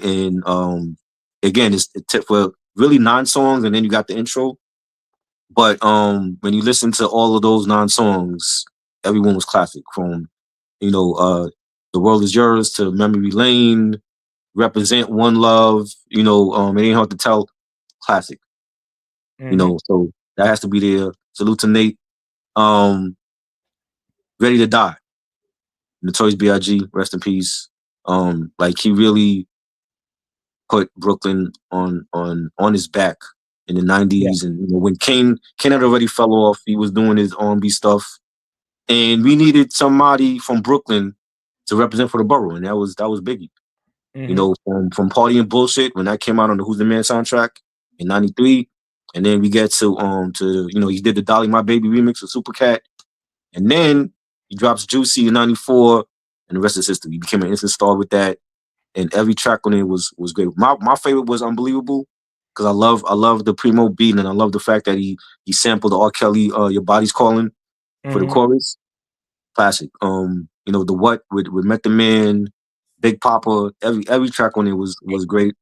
again, it's for really 9 songs, and then you got the intro. But when you listen to all of those 9 songs, everyone was classic. From, you know, The World Is Yours to Memory Lane, Represent, One Love, you know, It Ain't Hard to Tell, classic. You know, so that has to be there. Salute to Nate. Ready to Die. Notorious B.I.G., rest in peace. Like he really put Brooklyn on his back in the 90s. And you know, when Kane had already fell off, he was doing his R&B stuff. And we needed somebody from Brooklyn to represent for the borough, and that was Biggie. You know, from Party and Bullshit, when that came out on the Who's the Man soundtrack in '93, and then we get to you know, he did the Dolly My Baby remix with Supercat, and then he drops Juicy in '94, and the rest is history. He became an instant star with that, and every track on it was great. My favorite was Unbelievable, because I love the Primo beat, and I love the fact that he sampled the R. Kelly Your Body's Calling for the chorus. Classic. You know, the What with Method Man, Big Papa, every track on it was great.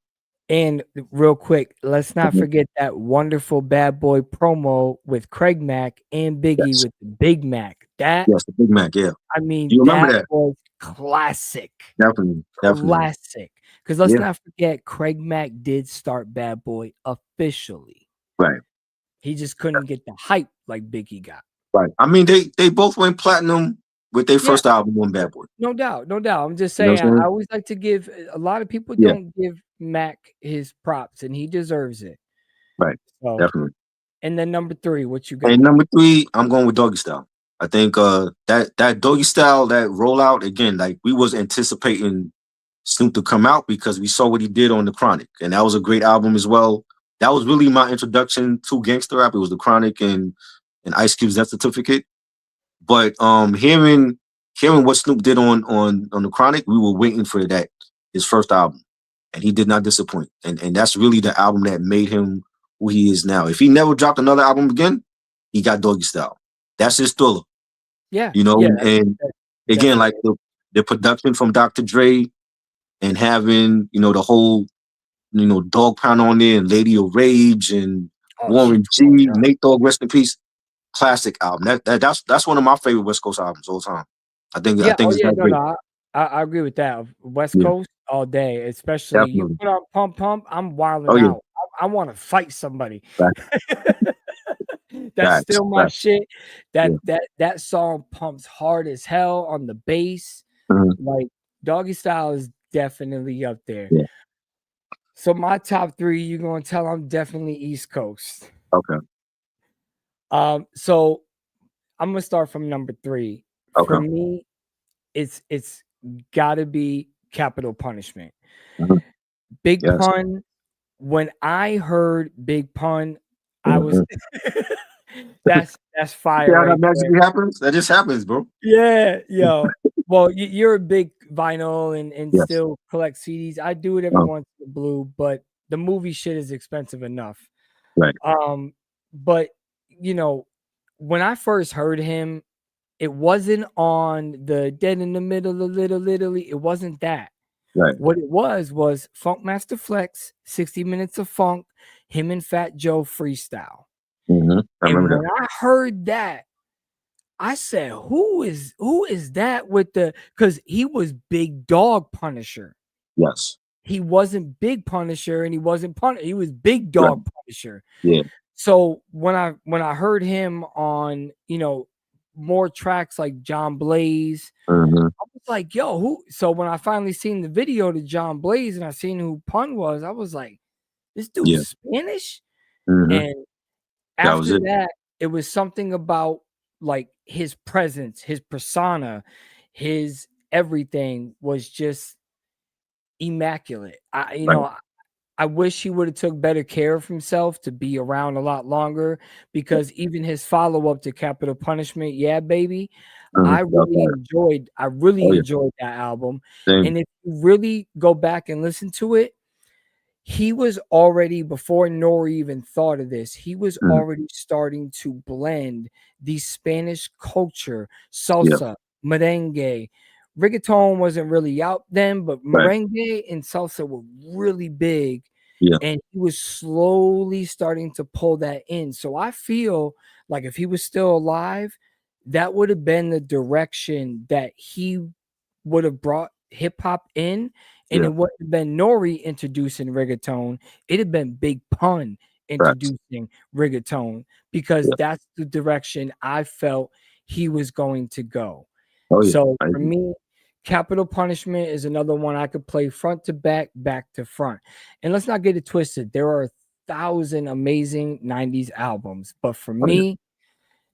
And real quick, let's not forget that wonderful Bad Boy promo with Craig Mack and Biggie with the Big Mac. That, yes, the Big Mac, yeah. I mean, you remember that was classic. Definitely. Classic. Because let's not forget, Craig Mack did start Bad Boy officially. Right. He just couldn't get the hype like Biggie got. Right. I mean, they both went platinum with their first album on Bad Boy. No doubt. I'm just saying, you know I always like to give a lot of people don't give Mac his props, and he deserves it. Right. So, definitely. And then number 3, what you got? And number 3, I'm going with Doggy Style. I think that Doggy Style, that rollout, again, like we was anticipating Snoop to come out because we saw what he did on The Chronic, and that was a great album as well. That was really my introduction to gangster rap. It was The Chronic and Ice Cube's Death Certificate. But hearing what Snoop did on The Chronic, we were waiting for that, his first album, and he did not disappoint. And that's really the album that made him who he is now. If he never dropped another album again, he got Doggy Style. That's his Thriller. Yeah, you know, yeah, and again, like the production from Dr. Dre and having, the whole, Dog Pound on there and Lady of Rage and Warren G, Nate Dogg, rest in peace. Classic album. That's one of my favorite West Coast albums all the time. I think it's that great. No, I agree with that. West Coast all day, especially Definitely. You put on Pump, I'm wilding out. I want to fight somebody. That's still my shit. That song pumps hard as hell on the bass. Like Doggy Style is definitely up there. Yeah. So my top 3, you're gonna tell I'm definitely East Coast. Okay. So I'm gonna start from number 3. Okay. For me, it's gotta be Capital Punishment. Big Pun. When I heard Big Pun, I was that's fire. Yeah, that magically happens. That just happens, bro. Yeah, yo. Well, you're a big vinyl and still collect CDs. I do it every once in a blue, but the movie shit is expensive enough. Right. But when I first heard him, it wasn't on the Dead in the Middle of Little Italy. It wasn't that. Right. What it was Funkmaster Flex, 60 Minutes of Funk, him and Fat Joe freestyle. I remember when I heard that, I said, who is that with the, because he was Big Dog Punisher. Yes. He wasn't Big Punisher and he wasn't Punisher. He was Big Dog Punisher. Yeah. So when I heard him on, more tracks like John Blaze, I was like, yo, who? So when I finally seen the video to John Blaze and I seen who Pun was, I was like, this dude's Spanish. And after that, it was something about like his presence, his persona, his everything was just immaculate. I wish he would have took better care of himself to be around a lot longer, because even his follow-up to Capital Punishment, Yeah Baby, I really enjoyed that album. And if you really go back and listen to it, he was already, before Nori even thought of this, he was already starting to blend the Spanish culture, salsa, merengue. Reggaeton wasn't really out then, but merengue and salsa were really big. Yeah. And he was slowly starting to pull that in. So I feel like if he was still alive, that would have been the direction that he would have brought hip hop in. And it wouldn't have been Nori introducing reggaeton. It'd have been Big Pun introducing reggaeton, because that's the direction I felt he was going to go. So for me, Capital Punishment is another one I could play front to back, back to front. And let's not get it twisted. There are 1,000 amazing 90s albums. But for me,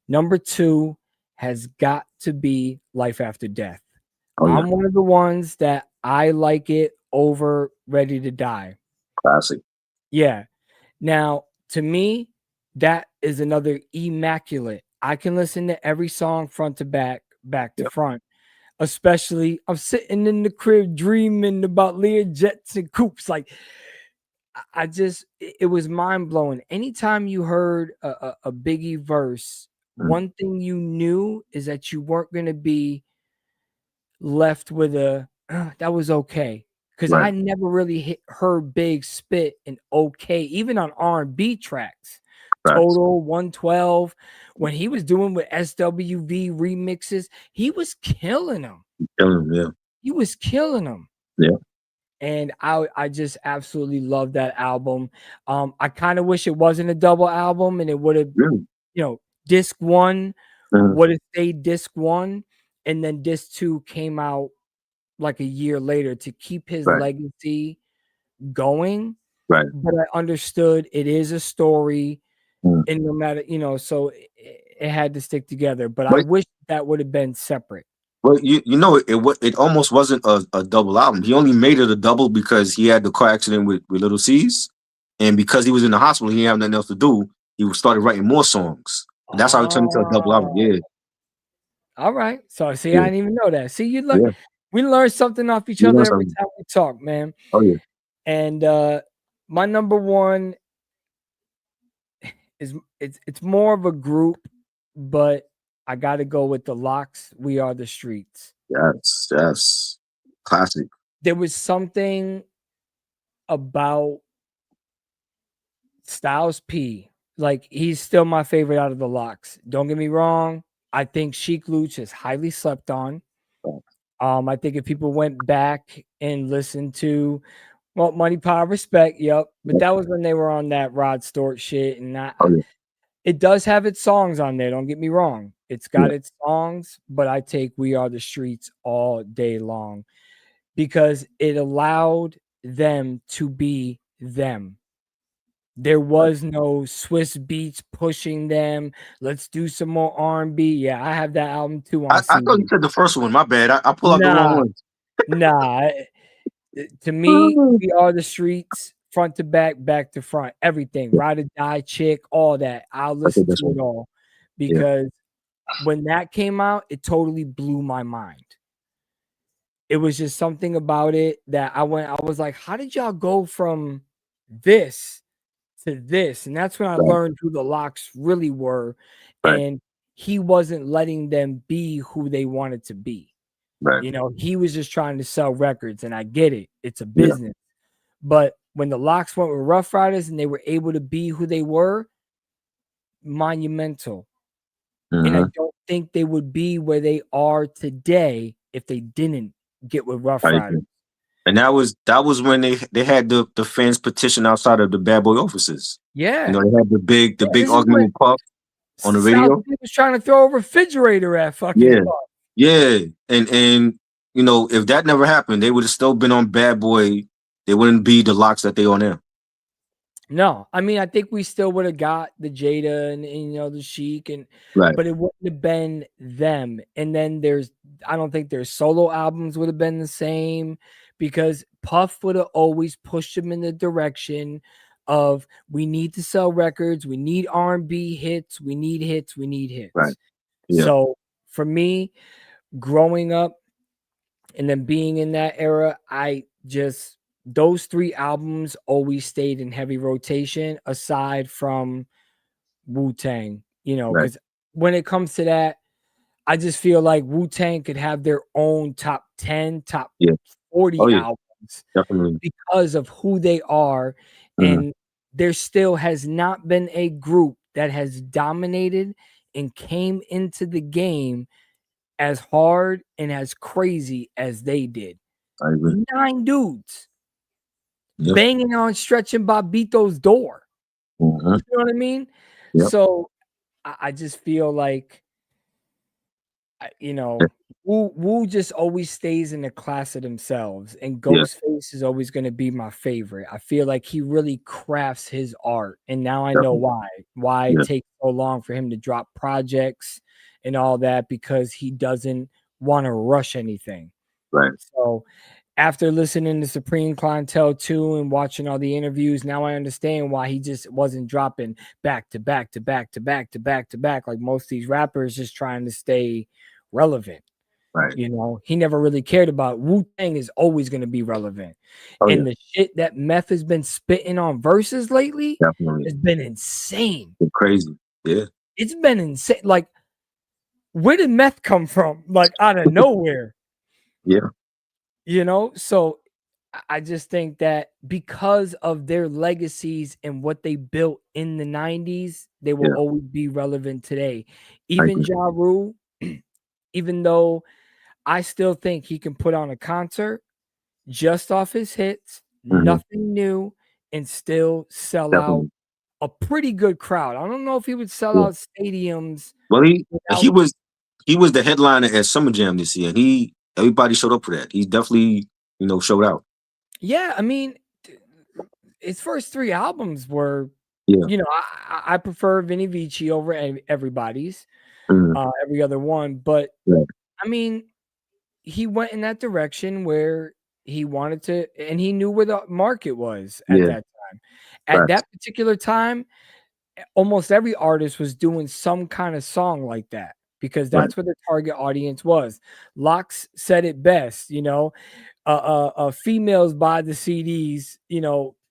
number 2 has got to be Life After Death. I'm one of the ones that I like it over Ready to Die. Classic. Yeah. Now, to me, that is another immaculate. I can listen to every song front to back, back to front. Especially, I'm sitting in the crib dreaming about Lear jets and coupes. Like, it was mind blowing. Anytime you heard a Biggie verse, one thing you knew is that you weren't going to be left with that was okay, because I never really heard Big spit an okay, even on R&B tracks. Total 112, when he was doing with SWV remixes, he was killing them. He was killing them. And I just absolutely love that album. I kind of wish it wasn't a double album and it would have, disc 1 would have stayed disc 1, and then disc 2 came out like a year later to keep his legacy going. But I understood it is a story, and no matter, so it had to stick together. But I wish that would have been separate. Well, it almost wasn't a double album. He only made it a double because he had the car accident with Little C's, and because he was in the hospital, he didn't have nothing else to do. He started writing more songs. And that's how it turned into a double album. Oh, Yeah, all right. So see, I yeah, didn't even know that. See, yeah. we learn something off each You know other every something? time we talk, man. Oh yeah, And my number one is it's more of a group, but I got to go with the Locks. We Are the Streets. yes, classic. There was something about Styles P. Like, he's still my favorite out of the Locks. Don't get me wrong. I think Sheik Luch is highly slept on. I think if people went back and listened to Money, Power, Respect, yep. But that was when they were on that Rod Stewart shit, and Oh yeah, it does have its songs on there. Don't get me wrong. It's got yeah. its songs, but I take We Are the Streets all day long because it allowed them to be them. There was no Swiss Beats pushing them. Let's do some more R&B. Yeah, I have that album too on I thought you CD. said the first one. My bad. I pull out the wrong Nah, one. nah. To me, We Are the Streets, front to back, back to front, everything. Yeah, Ride or Die, Chick, all that. I'll I think listen that's to it one. all Yeah, because when that came out, it totally blew my mind. It was just something about it that I was like, how did y'all go from this to this? And that's when I right, learned who the Locks really were. right, And he wasn't letting them be who they wanted to be. right. You know, he was just trying to sell records, and I get it. It's a Yeah, business. But when the Locks went with Rough Riders and they were able to be who they were, monumental. And I mm-hmm. don't think they would be where they are today if they didn't get with Rough I Riders. agree. And that was when they had the fans petition outside of the Bad Boy offices. Yeah. They had the big This is argument when with Puff on the South radio. Beach was trying to throw a refrigerator at fucking Yeah, Puff. yeah, and if that never happened, they would have still been on Bad Boy. They wouldn't be the Locks that they are now. No, I mean, I think we still would have got the Jada and the Chic, Right, but it wouldn't have been them. And then I don't think their solo albums would have been the same because Puff would have always pushed them in the direction of we need to sell records, we need R&B hits, we need hits, we need right. hits. Yeah, So for me, growing up and then being in that era, those three albums always stayed in heavy rotation aside from Wu-Tang, right. because when it comes to that, I just feel like Wu-Tang could have their own top 10, top Yeah. 40 Oh yeah, albums definitely. because of who they are. Mhm. And there still has not been a group that has dominated and came into the game as hard and as crazy as they did. I agree. 9 dudes Yep. banging on Stretching Bobbito's door. Mm-hmm. You know what I mean? Yep. So I just feel like, Yeah. Wu just always stays in the class of themselves, and Yeah. Ghostface is always going to be my favorite. I feel like he really crafts his art, and now I know Definitely. why it Yeah. takes so long for him to drop projects and all that, because he doesn't want to rush anything. Right. So after listening to Supreme Clientele 2 and watching all the interviews, now I understand why he just wasn't dropping back to back to back to back to back to back like most of these rappers, just trying to stay relevant. Right. He never really cared about Wu-Tang is always going to be relevant. Oh And yeah, the shit that Meth has been spitting on verses lately definitely. has been insane. It's crazy. Yeah. It's been insane. Like, where did Meth come from? Like, out of nowhere. Yeah. So I just think that because of their legacies and what they built in the 90s, they will Yeah. always be relevant today. I Even agree. Ja Rule, even though I still think he can put on a concert just off his hits, Mhm. nothing new, and still sell out Definitely. a pretty good crowd. I don't know if he would sell Yeah. out stadiums Well, he without. was the headliner at Summer Jam this year. Everybody showed up for that. He definitely showed out. Yeah, I mean, his first 3 albums were, Yeah. I prefer Vinny Vici over everybody's, Mhm. every other one. But Right. I mean, he went in that direction where he wanted to, and he knew where the market was at that time. At that particular time, almost every artist was doing some kind of song like that because that's where the target audience was. Locks said it best, females buy the CDs,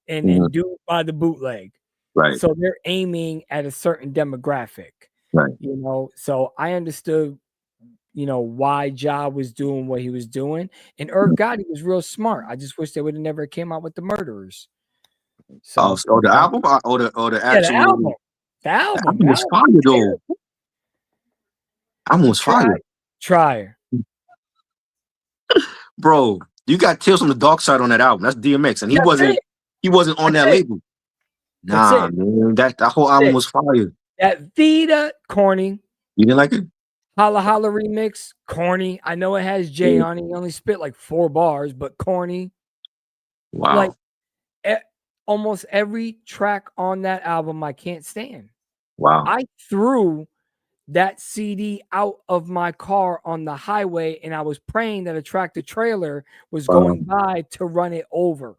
and dudes buy the bootleg. Right. So they're aiming at a certain demographic. Right. So I understood, why Ja was doing what he was doing. And Irv Gotti was real smart. I just wish they would have never came out with The Murderers. So the album or the actual the album. The album was fire though. Album was fire. Try. Bro, you got Tales from the Dark Side on that album. That's DMX, and he wasn't on that label. Nah, man, that whole album was fire. That Vita, corny. You didn't like it? Holla Holla remix, corny. I know it has Jay on it. He only spit like 4 bars, but corny. Wow. Like almost every track on that album I can't stand. Wow. I threw that CD out of my car on the highway, and I was praying that a tractor trailer was going by to run it over.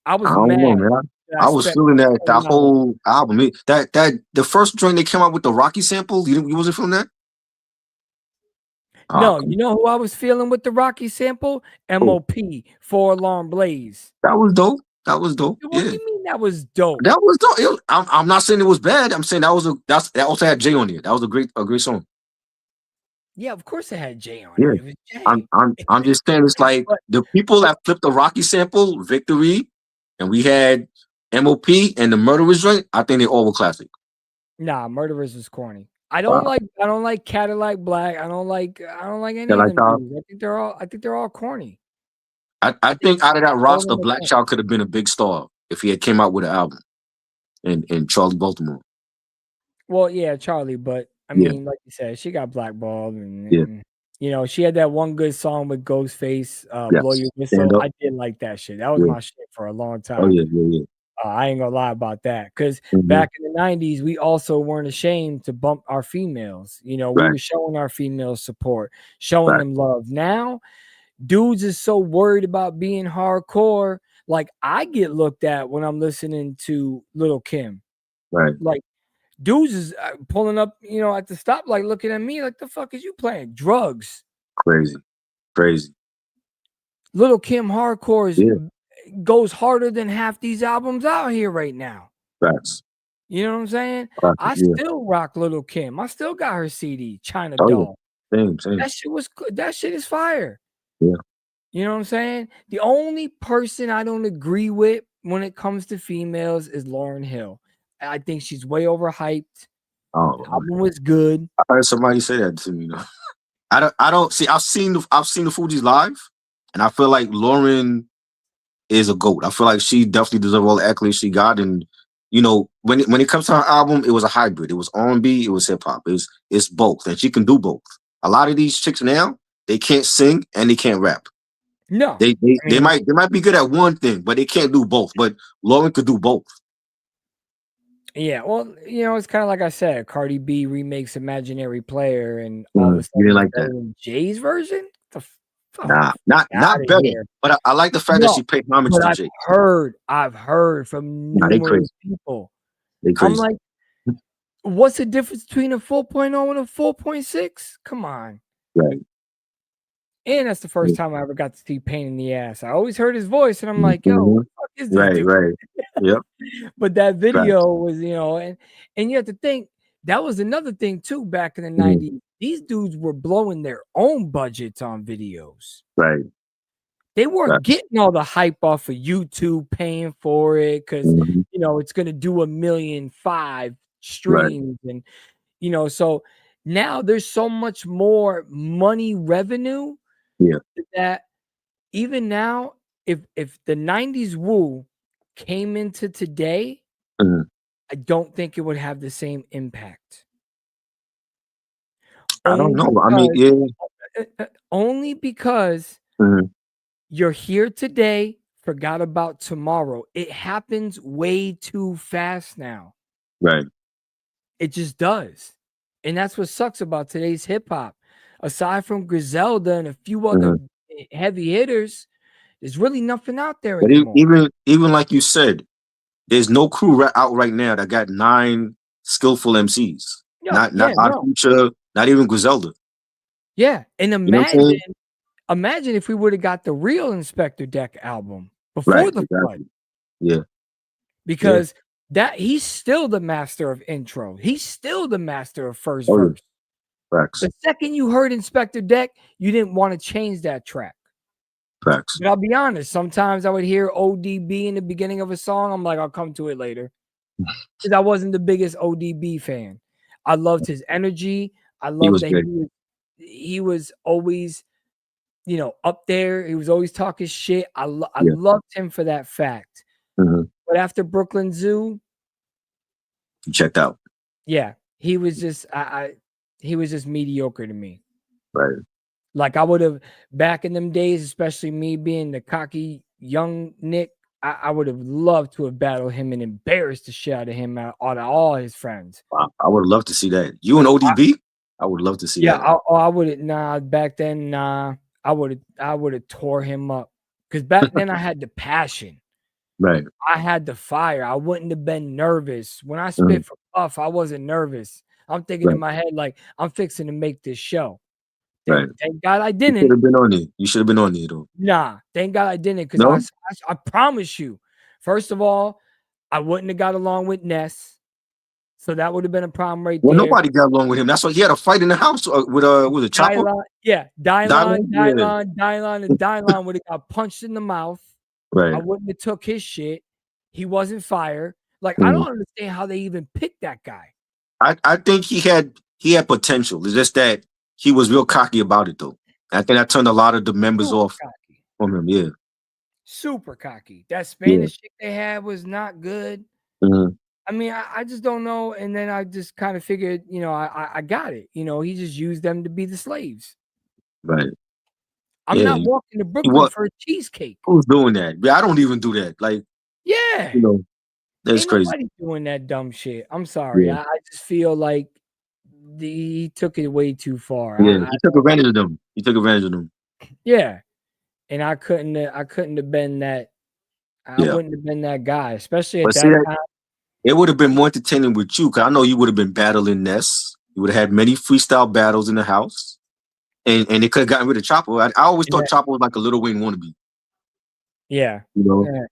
I was mad. Know, man. I was feeling that whole album. That the first joint they came out with the Rocky sample. You wasn't feeling that? No, you know who I was feeling with the Rocky sample? MOP, 4 Alarm Blaze. That was dope. What do you mean that was dope? That was dope. I'm not saying it was bad. I'm saying that also had Jay on it. That was a great song. Yeah, of course it had Jay on it. It was Jay. I'm just saying it's like the people that flipped the Rocky sample, Victory, and we had MOP and the Murderers joint. I think they all were classic. Nah, Murderers was corny. I don't like Cadillac Black. I don't like any of them. I think they're all corny. I think out of that roster, Black Child could have been a big star if he had came out with an album. And Charlie Baltimore. Well, yeah, Charlie, but I mean, like you said, she got blackballed, and she had that one good song with Ghostface, "Blow Your Whistle." I did like that shit. That was my shit for a long time. Oh yeah. I ain't gonna lie about that, because back in the 90s, we also weren't ashamed to bump our females. We were showing our females support, showing them love. Now, dudes is so worried about being hardcore. Like, I get looked at when I'm listening to Lil' Kim. Right. Like, dudes is pulling up, at the stoplight, looking at me like, the fuck is you playing? Drugs. Crazy. Lil' Kim hardcore goes harder than half these albums out here right now. Facts. You know what I'm saying? I still rock Lil' Kim. I still got her CD, China Doll. Same. That shit is fire. Yeah. You know what I'm saying? The only person I don't agree with when it comes to females is Lauryn Hill. I think she's way overhyped. The album was good. I heard somebody say that to me. I don't see. I've seen the Fugees live, and I feel like Lauryn is a GOAT. I feel like she definitely deserves all the accolades she got. And when it comes to her album, it was a hybrid. It was R&B. It was hip hop. It's both, and she can do both. A lot of these chicks now, they can't sing and they can't rap. No, they might be good at one thing, but they can't do both. But Lauryn could do both. Yeah, well, it's kind of like I said, Cardi B remakes Imaginary Player, and all of a sudden, you didn't like that Jay's version. Nah, not better. Here. But I like the fact that she paid homage to Jay. I've heard from numerous people. They crazy. I'm like, what's the difference between a 4.0 and a 4.6? Come on. Right. And that's the first time I ever got to see Pain in the Ass. I always heard his voice, and I'm like, yo, what the fuck is this dude? Right. Yep. But that video was, and you have to think, that was another thing too back in the 90s. These dudes were blowing their own budgets on videos. Right. They weren't getting all the hype off of YouTube, paying for it because it's gonna do 1.5 million streams, and so now there's so much more money revenue. That even now, if the 90s Woo came into today, I don't think it would have the same impact. I don't know. I mean, only because you're here today, forgot about tomorrow. It happens way too fast now. Right. It just does. And that's what sucks about today's hip hop. aside from Griselda and a few other heavy hitters, there's really nothing out there But anymore. even like you said, there's no crew out right now that got 9 skillful MCs. Not Future, not even Griselda. Yeah, and You know what I'm saying? imagine if we would have got the real Inspector Deck album before the flood. Yeah. Because that he's still the master of intro. He's still the master of first verse. Facts. The second you heard Inspector Deck, you didn't want to change that track. Facts. But I'll be honest, sometimes I would hear ODB in the beginning of a song. I'm like, I'll come to it later. Because I wasn't the biggest ODB fan. I loved his energy. I loved that he was always, you know, up there. He was always talking shit. I loved him for that fact. But after Brooklyn Zoo, checked out. Yeah, he was just he was just mediocre to me. Right. Like I would have back in them days, especially me being the cocky young Nick, I would have loved to have battled him and embarrassed the shit out of him out of all his friends. Wow, I would love to see that. You and ODB? I would love to see that. Yeah, I would have back then, I would have tore him up. Because back then I had the passion. Right. I had the fire. I wouldn't have been nervous. When I spit for Puff, I wasn't nervous. I'm thinking in my head, like, I'm fixing to make this show. Thank God I didn't. You should have been on it. You should have been on it, though. Nah, thank God I didn't. Because I promise you, first of all, I wouldn't have got along with Ness. So that would have been a problem there. Nobody got along with him. That's why he had a fight in the house with a chopper. Dylon would have got punched in the mouth. Right. I wouldn't have took his shit. He wasn't fire. Like I don't understand how they even picked that guy. I think he had potential. It's just that he was real cocky about it, though. I think that turned a lot of the members off from him. Yeah. Super cocky. That Spanish shit they had was not good. I mean, I just don't know. And then I just kind of figured, you know, I got it. You know, he just used them to be the slaves. Right. I'm not walking to Brooklyn for a cheesecake. Who's doing that? Yeah, I don't even do that. Like, yeah, you know, that's crazy. Nobody doing that dumb shit. I'm sorry. Yeah. I just feel like he took it way too far. Yeah, he took advantage of them. He took advantage of them. Yeah, and I couldn't have been that. I wouldn't have been that guy, especially at that time. It would have been more entertaining with you, because I know you would have been battling Ness. You would have had many freestyle battles in the house. And they could have gotten rid of Chopper. I always thought Chopper was like a Lil Wayne wannabe. Yeah. You know? Yeah.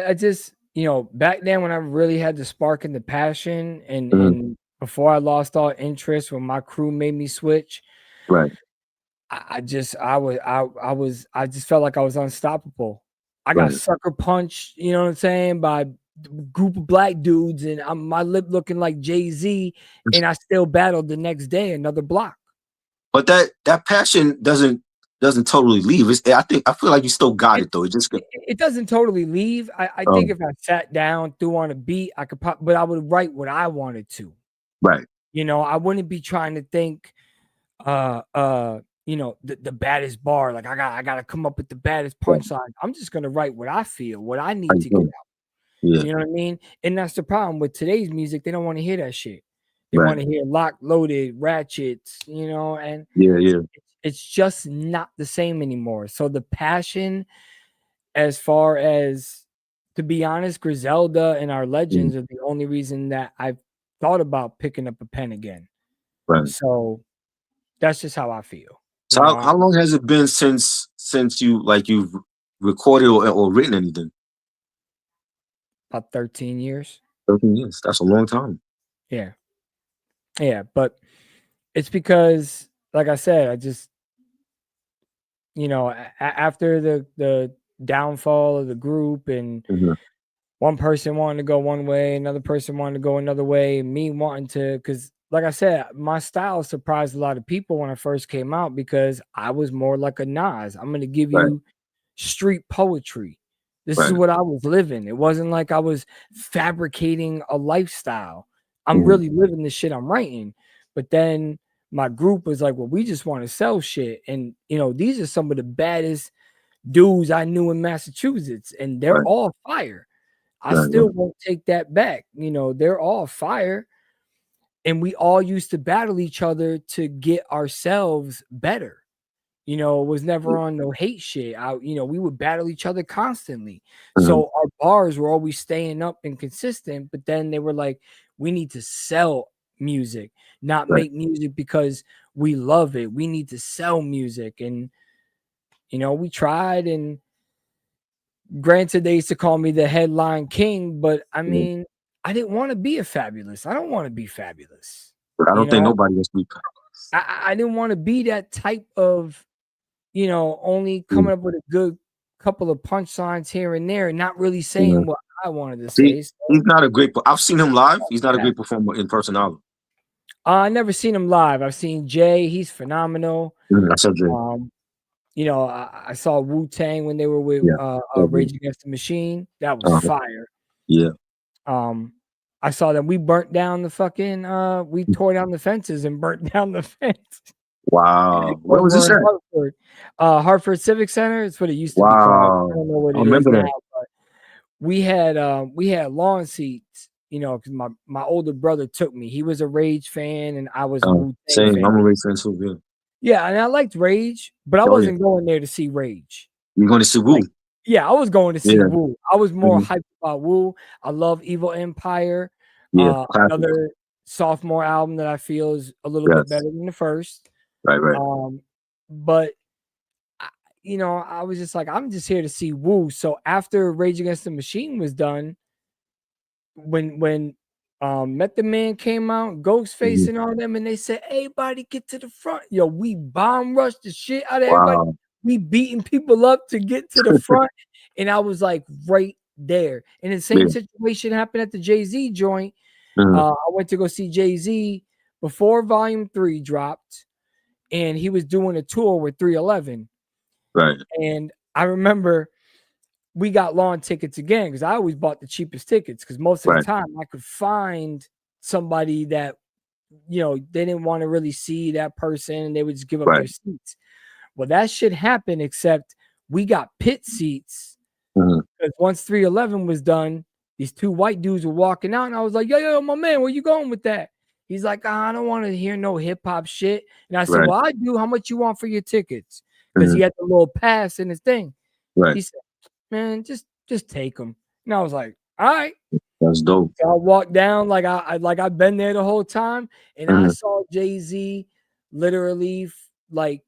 I just, you know, back then when I really had the spark and the passion and before I lost all interest when my crew made me switch. Right. I just felt like I was unstoppable. I got sucker punched, you know what I'm saying, by group of black dudes, and my lip looking like Jay-Z, and I still battled the next day another block. But that passion doesn't totally leave. I feel like you still got it though. It doesn't totally leave. I think if I sat down, threw on a beat, I could but I would write what I wanted to. Right. You know, I wouldn't be trying to think you know, the baddest bar. Like I gotta come up with the baddest punchline. I'm just gonna write what I feel, what I need to get out. Yeah. You know what I mean? And that's the problem with today's music. They don't want to hear that shit. They want to hear locked, loaded, ratchets, you know, and it's just not the same anymore. So the passion, as far as, to be honest, Griselda and our legends are the only reason that I've thought about picking up a pen again. Right. So that's just how I feel. So how long has it been since you've recorded or written anything? About 13 years. 13 years. That's a long time. Yeah. Yeah, but it's because, like I said, I just, you know, after the downfall of the group and one person wanting to go one way, another person wanting to go another way, me wanting to, because like I said, my style surprised a lot of people when I first came out because I was more like a Nas. I'm going to give you street poetry. This is what I was living. It wasn't like I was fabricating a lifestyle. I'm really living the shit I'm writing. But then my group was like, well, we just want to sell shit. And, you know, these are some of the baddest dudes I knew in Massachusetts, and they're all fire. I still won't take that back. You know, they're all fire. And we all used to battle each other to get ourselves better. You know, it was never on no hate shit. We would battle each other constantly. So our bars were always staying up and consistent, but then they were like, we need to sell music, not make music because we love it. We need to sell music. And, we tried, and granted, they used to call me the headline king, but I mean, I didn't want to be a Fabulous. I don't want to be Fabulous. But I don't think nobody wants to be Fabulous. I didn't want to be that type of, only coming up with a good couple of punchlines here and there and not really saying what I wanted to say. So, he's not a great. I've seen him live. He's not a great performer in person either. I never seen him live. I've seen Jay. He's phenomenal. I saw Jay. I saw Wu-Tang when they were with Rage Against the Machine. That was fire. Yeah. I saw them. We burnt down the fucking. We tore down the fences and burnt down the fence. Wow. Where was this at? Hartford Civic Center. It's what it used to be called. I don't know what it is now, but we had lawn seats, because my older brother took me. He was a Rage fan and I was a Wu-Tang same. fan. I'm a Rage fan too, yeah. Yeah, and I liked Rage, but I wasn't going there to see Rage. You're going to see Wu? Yeah, I was going to see Wu. I was more hyped about Wu. I love Evil Empire. Yeah, another sophomore album that I feel is a little bit better than the first. Right. But I was just like, I'm just here to see Wu. So after Rage Against the Machine was done, when Method Man came out, Ghostface and all them, and they said, "Hey, buddy, get to the front." Yo, we bomb rushed the shit out of everybody. We beating people up to get to the front, and I was like right there. And the same situation happened at the Jay-Z joint. I went to go see Jay-Z before Volume 3 dropped, and he was doing a tour with 311. Right. And I remember we got lawn tickets again because I always bought the cheapest tickets because most of the time I could find somebody that, they didn't want to really see that person and they would just give up their seats. Well, that shit happened, except we got pit seats because once 311 was done, these two white dudes were walking out and I was like, yo, my man, where you going with that? He's like, I don't want to hear no hip hop shit. And I said, well, I do. How much you want for your tickets? Because he had the little pass in his thing. Right. He said, man, just take them. And I was like, all right. That's dope. So I walked down like I've been there the whole time. And I saw Jay-Z literally like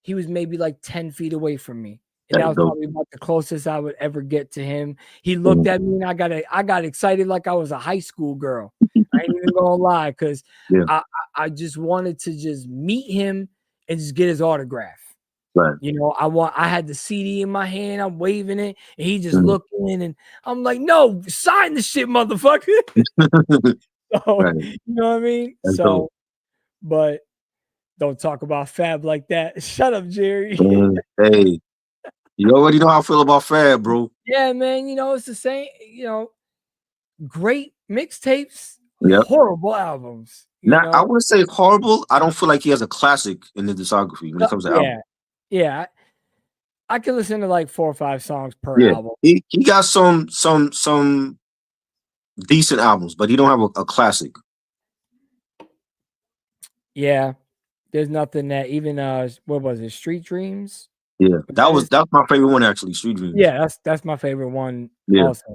he was maybe like 10 feet away from me. And that was probably about the closest I would ever get to him. He looked at me and I got excited like I was a high school girl. I ain't even gonna lie, because I just wanted to just meet him and just get his autograph. Right. I had the CD in my hand, I'm waving it, and he just looking, and I'm like, no, sign the shit, motherfucker. So, you know what I mean? That's dope. But don't talk about Fab like that. Shut up, Jerry. Hey, you already know how I feel about Fab, bro. Yeah, man. It's the same. Great mixtapes, horrible albums. Now, I wouldn't say horrible. I don't feel like he has a classic in the discography when it comes to albums. Yeah. I can listen to like 4 or 5 songs per album. He got some decent albums, but he don't have a classic. Yeah. There's nothing that even what was it, Street Dreams? Yeah, that's my favorite one actually, Street Dreams. Yeah, that's my favorite one also.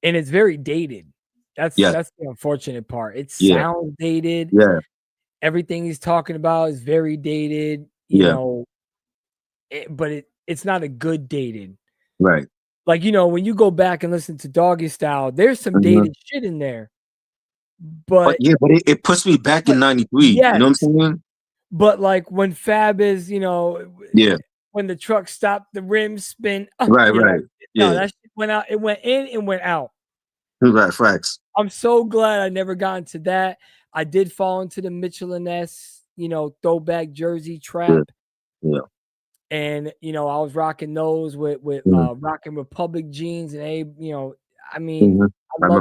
And it's very dated. That's the unfortunate part. It sounds dated. Yeah. Everything he's talking about is very dated, but it's not a good dated. Right. Like, when you go back and listen to Doggy Style, there's some dated shit in there. But it puts me back in 93. Yes. You know what I'm saying? But like when Fab is, when the truck stopped, the rims spin. Right. No, that shit went out. It went in and went out. Right, facts. I'm so glad I never got into that. I did fall into the Mitchell and Ness, throwback jersey trap. Yeah. And I was rocking those with rocking Republic jeans and I love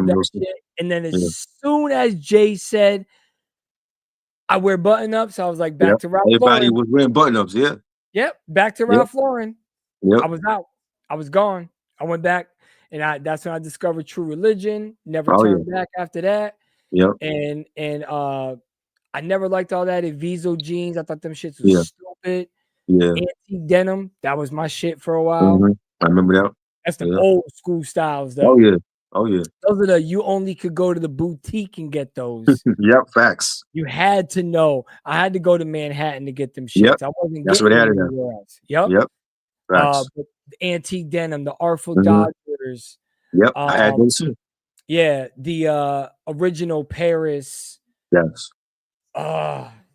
that shit. And then as soon as Jay said I wear button-ups, I was like back to Ralph Everybody Lauren. was wearing button-ups, Yep, back to Ralph Lauren. Yep. I was out. I was gone. I went back, and that's when I discovered True Religion. Never turned back after that. Yep. And I never liked all that Eviso jeans. I thought them shits was Yeah. stupid. Yeah. Anti-denim, that was my shit for a while. I remember that. That's the old school styles, though. Oh yeah. Oh yeah. Those are the you only could go to the boutique and get those. Yep. Facts. You had to know. I had to go to Manhattan to get them shits. Yep. I wasn't That's getting what them they had. anywhere else. Yep. Yep. Facts. But the antique denim, the Artful Dodgers. Yep. I had those too. Yeah, the original Paris. Yes.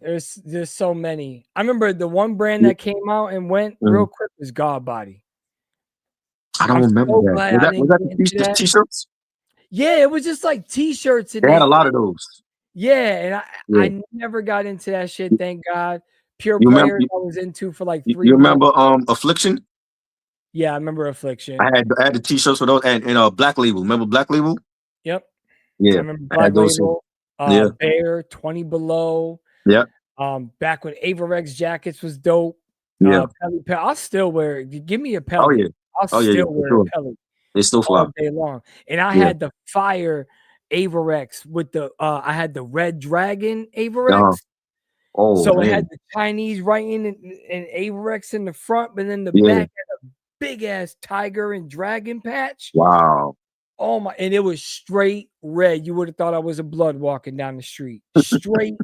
There's so many. I remember the one brand that came out and went real quick was God Body. I don't remember so that. Was that the t-shirts? Yeah, it was just like t-shirts. They had a lot of those. Yeah, and I never got into that shit. Thank God. Pure You Players remember, I was into for like 3 months. You remember Affliction? Yeah, I remember Affliction. I had the t-shirts for those and Black Label. Remember Black Label? Yep. Yeah. I remember Black Label. Bear, 20 Below. Yeah. Back when Avarex jackets was dope. Yeah. Pelly. I'll still wear it. Give me a Pelly. Oh yeah. I'll still wear a Pelly. It's still fly all day long. And I had the fire Avarex with the I had the Red Dragon Avarex. Oh, so man. It had the Chinese writing and Avarex in the front, but then the back had a big ass tiger and dragon patch. Wow. Oh my, and it was straight red. You would have thought I was a blood walking down the street. Straight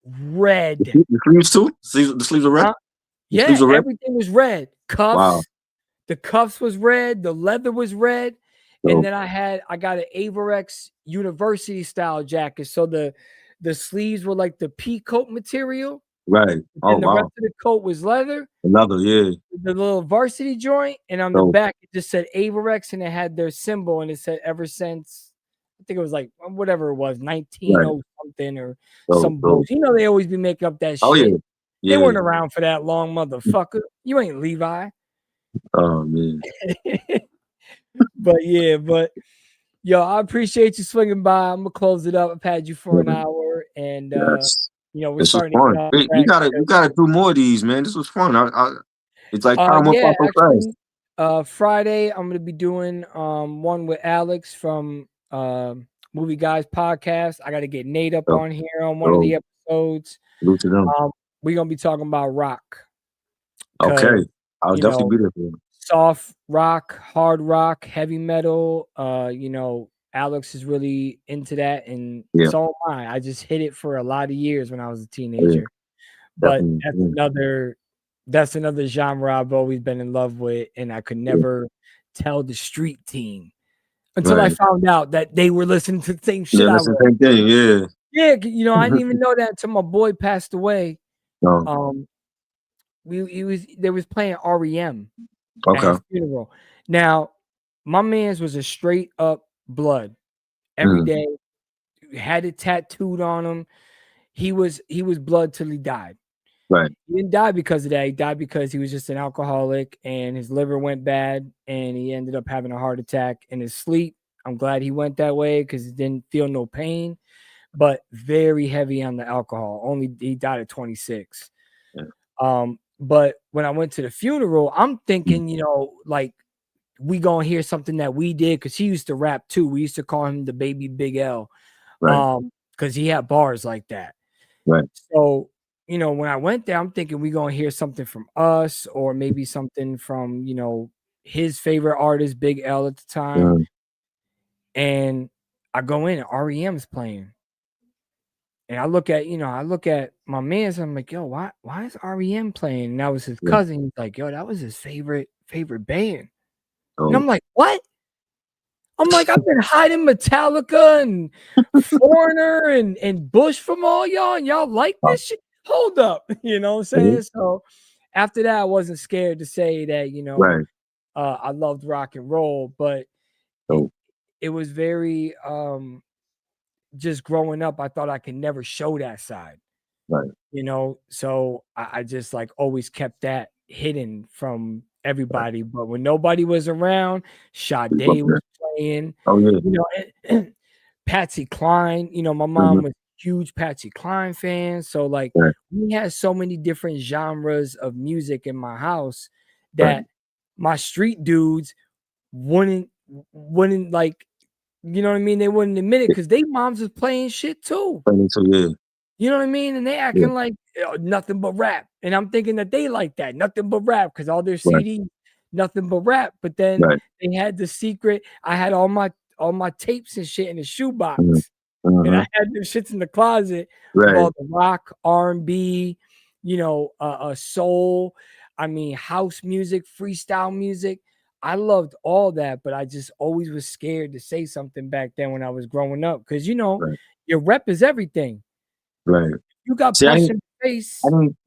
red. The sleeves too? The sleeves are red? Yeah, sleeves are red? Everything was red. Cuffs. Wow. The cuffs was red. The leather was red. And then I got an Avarex university style jacket. So the sleeves were like the pea coat material. Right. And the rest of the coat was leather. Leather, yeah. The little varsity joint. And on the back, it just said Avarex and it had their symbol. And it said ever since, I think it was like whatever it was, 1900 something or some bullshit. You know, they always be making up that shit. Oh, yeah. They weren't around for that long, motherfucker. You ain't Levi. Oh, man. But yo, I appreciate you swinging by. I'm gonna close it up. I've had you for an hour, and we're starting to get you gotta do more of these, man. This was fun. It's like time went by so fast. Friday, I'm gonna be doing one with Alex from Movie Guys Podcast. I got to get Nate up on here on one of the episodes. We're gonna be talking about rock. Okay, I'll definitely be there for you. Soft rock, hard rock, heavy metal. Alex is really into that, and so am I. I just hit it for a lot of years when I was a teenager. But that's another genre I've always been in love with, and I could never tell the street team until I found out that they were listening to the same shit I was. Same thing, yeah. I didn't even know that until my boy passed away. They was playing REM. Okay. At his funeral. Now, my man's was a straight up blood every day. Had it tattooed on him. He was blood till he died. Right. He didn't die because of that. He died because he was just an alcoholic and his liver went bad and he ended up having a heart attack in his sleep. I'm glad he went that way because he didn't feel no pain, but very heavy on the alcohol. He died at 26. Yeah. But when I went to the funeral, I'm thinking, like we gonna hear something that we did because he used to rap too. We used to call him the Baby Big L, because he had bars like that. Right. So when I went there, I'm thinking we gonna hear something from us or maybe something from his favorite artist, Big L at the time. And I go in and REM's playing. And I look at my man's. I'm like, yo, why is REM playing? And that was his cousin. He's like, yo, that was his favorite band. And I'm like, what? I'm like, I've been hiding Metallica and Foreigner and Bush from all y'all, and y'all like this shit? Hold up, you know what I'm saying? So after that, I wasn't scared to say that, I loved rock and roll, but it was very just growing up, I thought I could never show that side. Right. So I just like always kept that hidden from everybody. But when nobody was around, Sade was playing. Oh yeah. Patsy Cline. My mom was a huge Patsy Cline fan. So like we had so many different genres of music in my house that my street dudes wouldn't like You know what I mean? They wouldn't admit it because they moms was playing shit too. So, yeah. You know what I mean? And they acting like nothing but rap. And I'm thinking that they like that, nothing but rap, because all their CDs, nothing but rap. But then they had the secret. I had all my tapes and shit in the shoebox. And I had them shits in the closet of all the rock, R&B, you know, soul, I mean, house music, freestyle music. I loved all that, but I just always was scared to say something back then when I was growing up. Because, you know, your rep is everything. Right. You got punched in the face.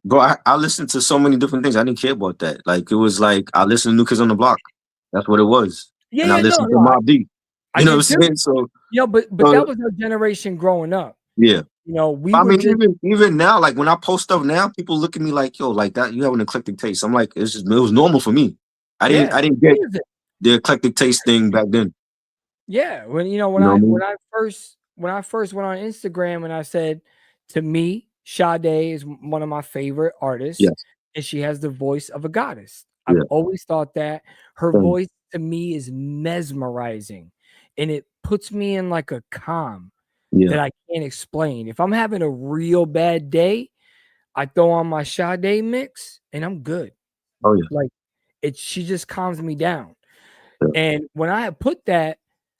Bro, I listened to so many different things. I didn't care about that. Like, it was like, I listened to New Kids on the Block. That's what it was. Yeah, and I listened to Mobb Deep. You know what I'm saying? So, you know, but that was our generation growing up. Yeah. You know, even now, like when I post stuff now, people look at me like, yo, like that, you have an eclectic taste. I'm like, it was normal for me. I didn't get the eclectic taste thing back then. Yeah. When I first went on Instagram and I said, to me, Sade is one of my favorite artists. And she has the voice of a goddess. I've always thought that. Her voice to me is mesmerizing. And it puts me in like a calm that I can't explain. If I'm having a real bad day, I throw on my Sade mix and I'm good. Oh yeah. Like she just calms me down. And when I had put that,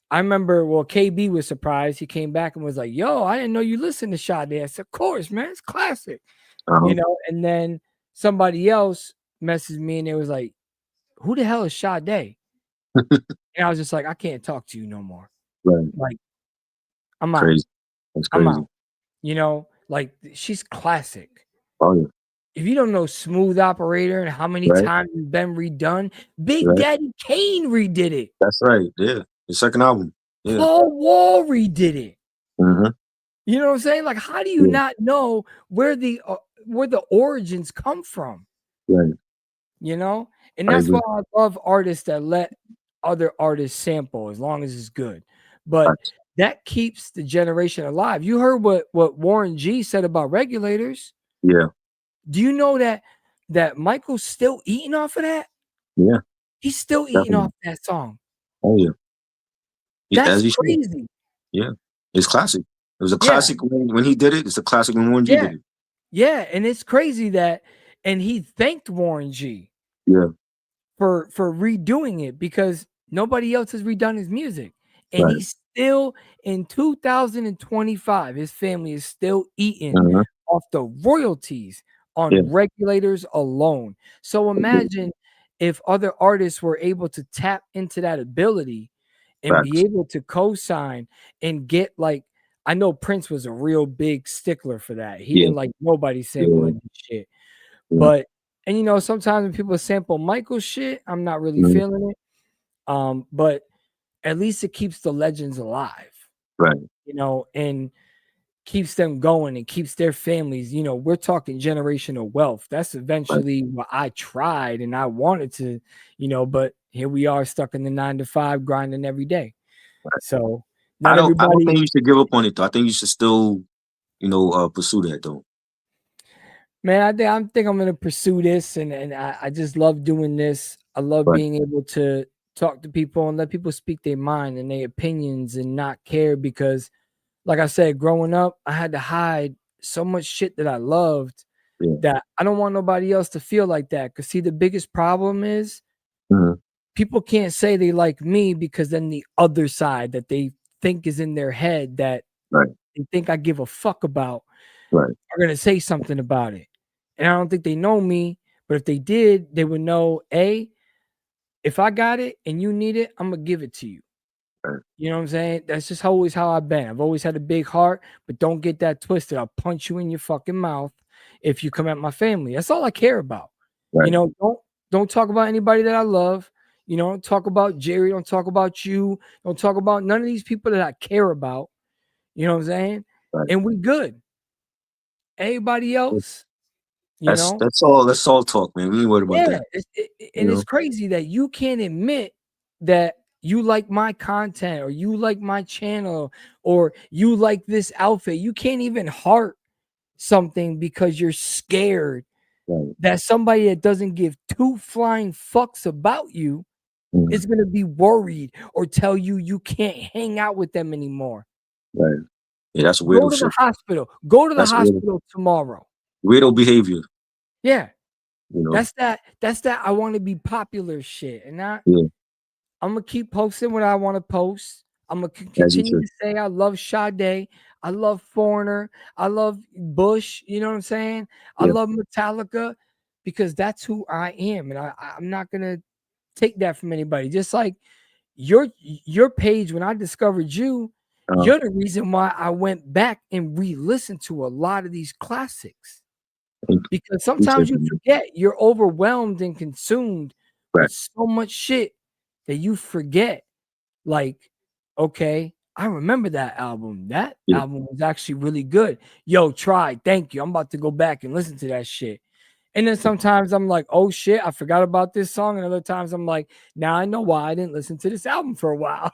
I remember, KB was surprised. He came back and was like, yo, I didn't know you listened to Sade. I said, of course, man, it's classic. You know, and then somebody else messaged me and it was like, who the hell is Sade? And I was just like, I can't talk to you no more. Like, I'm out. That's crazy. I'm out. You know, like, she's classic. Oh yeah. If you don't know Smooth Operator and how many times it's been redone, Big Daddy Kane redid it. That's right. Yeah. The second album. Yeah. Paul Wall redid it. You know what I'm saying? Like, how do you not know where the origins come from? Right. You know? And that's why I love artists that let other artists sample as long as it's good. But that keeps the generation alive. You heard what Warren G said about Regulators. Yeah. Do you know that Michael's still eating off of that? Yeah. He's still eating off that song. Oh yeah. That's crazy. Yeah. It's classic. It was a classic when he did it. It's a classic when Warren G did it. Yeah, and it's crazy and he thanked Warren G. Yeah. For redoing it because nobody else has redone his music. And he's still in 2025, his family is still eating off the royalties on Regulators alone. So imagine if other artists were able to tap into that ability and be able to co-sign and get, like, I know Prince was a real big stickler for that. He didn't like nobody sampling shit. But, and you know, sometimes when people sample Michael's shit, I'm not really feeling it. But at least it keeps the legends alive. Right. You know, and keeps them going and keeps their families, you know, we're talking generational wealth. That's eventually what I tried and I wanted to, you know, but here we are stuck in the 9-to-5 grinding every day. So I don't think you should give up on it though. I think you should still, you know, pursue that though. Man, I think I'm gonna pursue this and I just love doing this. I love being able to talk to people and let people speak their mind and their opinions and not care because, like I said, growing up, I had to hide so much shit that I loved that I don't want nobody else to feel like that. Because see, the biggest problem is people can't say they like me because then the other side that they think is in their head that they think I give a fuck about are going to say something about it. And I don't think they know me, but if they did, they would know, if I got it and you need it, I'm going to give it to you. You know what I'm saying? That's just always how I've been. I've always had a big heart, but don't get that twisted. I'll punch you in your fucking mouth if you come at my family. That's all I care about. You know, don't talk about anybody that I love. You know, don't talk about Jerry. Don't talk about you. Don't talk about none of these people that I care about. You know what I'm saying? And we good. Everybody else, you know? That's all talk, man. We ain't worried about that. It's crazy that you can't admit that you like my content or you like my channel or you like this outfit. You can't even heart something because you're scared that somebody that doesn't give two flying fucks about you is going to be worried or tell you you can't hang out with them anymore. Right. Yeah, that's weird. Go to the hospital. Go to the hospital tomorrow. Weirdo behavior. Yeah. You know? That's that I want to be popular shit. And I'm going to keep posting what I want to post. I'm going to continue to say I love Sade. I love Foreigner. I love Bush. You know what I'm saying? I love Metallica because that's who I am. And I'm not going to take that from anybody. Just like your page, when I discovered you, you're the reason why I went back and re-listened to a lot of these classics. Because sometimes you forget, you're overwhelmed and consumed with so much shit that you forget. Like, okay, I remember that album. That album was actually really good. Yo, try. Thank you. I'm about to go back and listen to that shit. And then sometimes I'm like, oh shit, I forgot about this song. And other times I'm like, now I know why I didn't listen to this album for a while.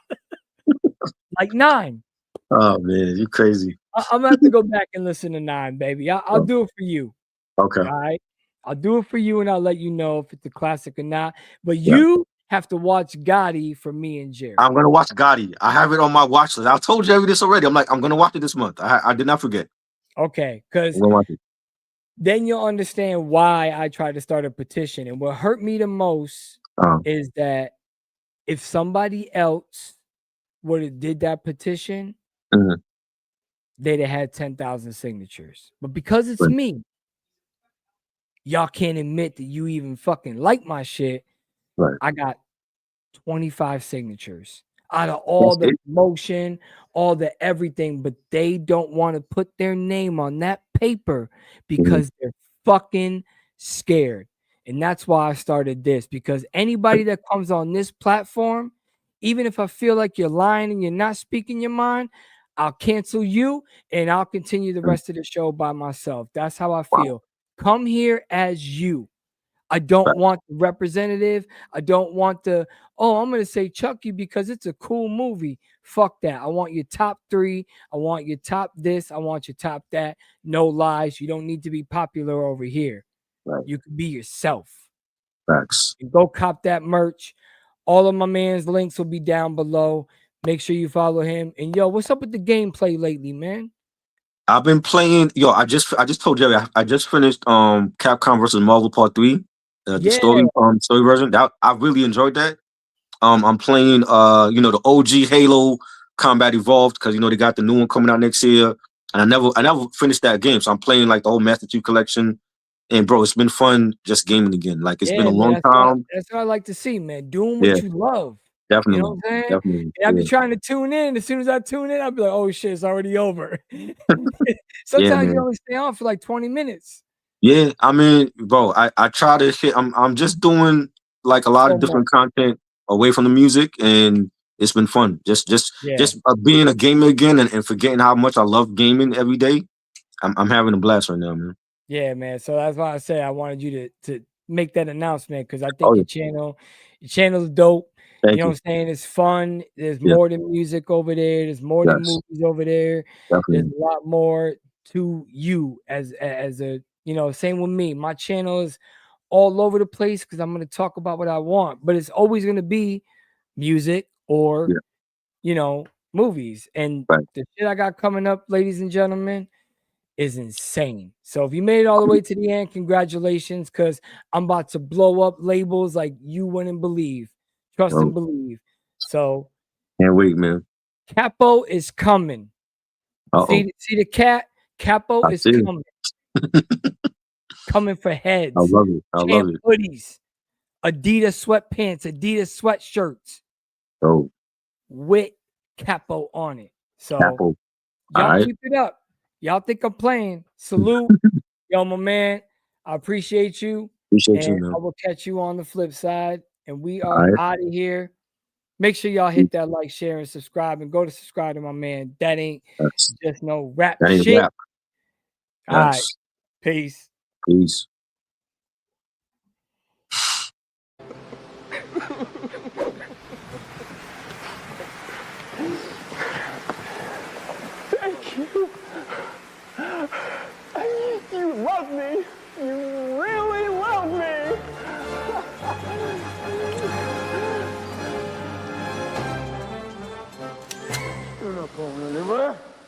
Like 9. Oh man, you crazy. I'm gonna have to go back and listen to 9, baby. I'll do it for you. Okay. All right. I'll do it for you and I'll let you know if it's a classic or not. But you have to watch Gotti for me and Jerry. I'm gonna watch Gotti. I have it on my watch list. I told Jerry this already. I'm like, I'm gonna watch it this month. I did not forget. Okay, because then you'll understand why I tried to start a petition. And what hurt me the most is that if somebody else would have did that petition, they'd have had 10,000 signatures. But because it's me, y'all can't admit that you even fucking like my shit. I got 25 signatures out of all the promotion, all the everything, but they don't want to put their name on that paper because they're fucking scared. And that's why I started this, because anybody that comes on this platform, even if I feel like you're lying and you're not speaking your mind, I'll cancel you and I'll continue the rest of the show by myself. That's how I feel. Come here as you. I don't want the representative. I don't want the, I'm going to say Chucky because it's a cool movie. Fuck that. I want your top 3. I want your top this. I want your top that. No lies. You don't need to be popular over here. You can be yourself. Facts. And go cop that merch. All of my man's links will be down below. Make sure you follow him. And yo, what's up with the gameplay lately, man? I've been playing. Yo, I just told Jerry I just finished Capcom versus Marvel Part 3. The story version. That I really enjoyed that. I'm playing the OG Halo Combat Evolved because they got the new one coming out next year. And I never finished that game. So I'm playing like the whole Master Chief collection. And bro, it's been fun just gaming again. Like it's been a long time. That's what I like to see, man. Doing what you love. Definitely. You know what I'm saying? Definitely. And I've been trying to tune in. As soon as I tune in, I'll be like, oh shit, it's already over. Sometimes you only stay on for like 20 minutes. Yeah, I mean, bro, I try to hit. I'm just doing like a lot of different content away from the music, and it's been fun. Just being a gamer again and forgetting how much I love gaming every day. I'm having a blast right now, man. Yeah, man. So that's why I said I wanted you to make that announcement because I think your channel's dope. You know what I'm saying? It's fun. There's more than music over there. There's more than movies over there. There's a lot more to you as a. Same with me. My channel is all over the place because I'm going to talk about what I want, but it's always going to be music or, movies. And the shit I got coming up, ladies and gentlemen, is insane. So if you made it all the way to the end, congratulations, because I'm about to blow up labels like you wouldn't believe. Trust and believe. So can't wait, man. Capo is coming. See the cat? Capo is coming. Coming for heads. I love it. I love it. Hoodies, Adidas sweatpants, Adidas sweatshirts. Oh. With Capo on it. So Capo. Y'all keep it up. Y'all think I'm playing. Salute. Yo, my man. I appreciate you. Appreciate you, man. I will catch you on the flip side. And we are out of here. Make sure y'all hit that like, share, and subscribe. And go to subscribe to my man. That ain't just no rap shit. Rap. All right. Peace. Peace. Thank you. You love me. You really love me. running up on me, man.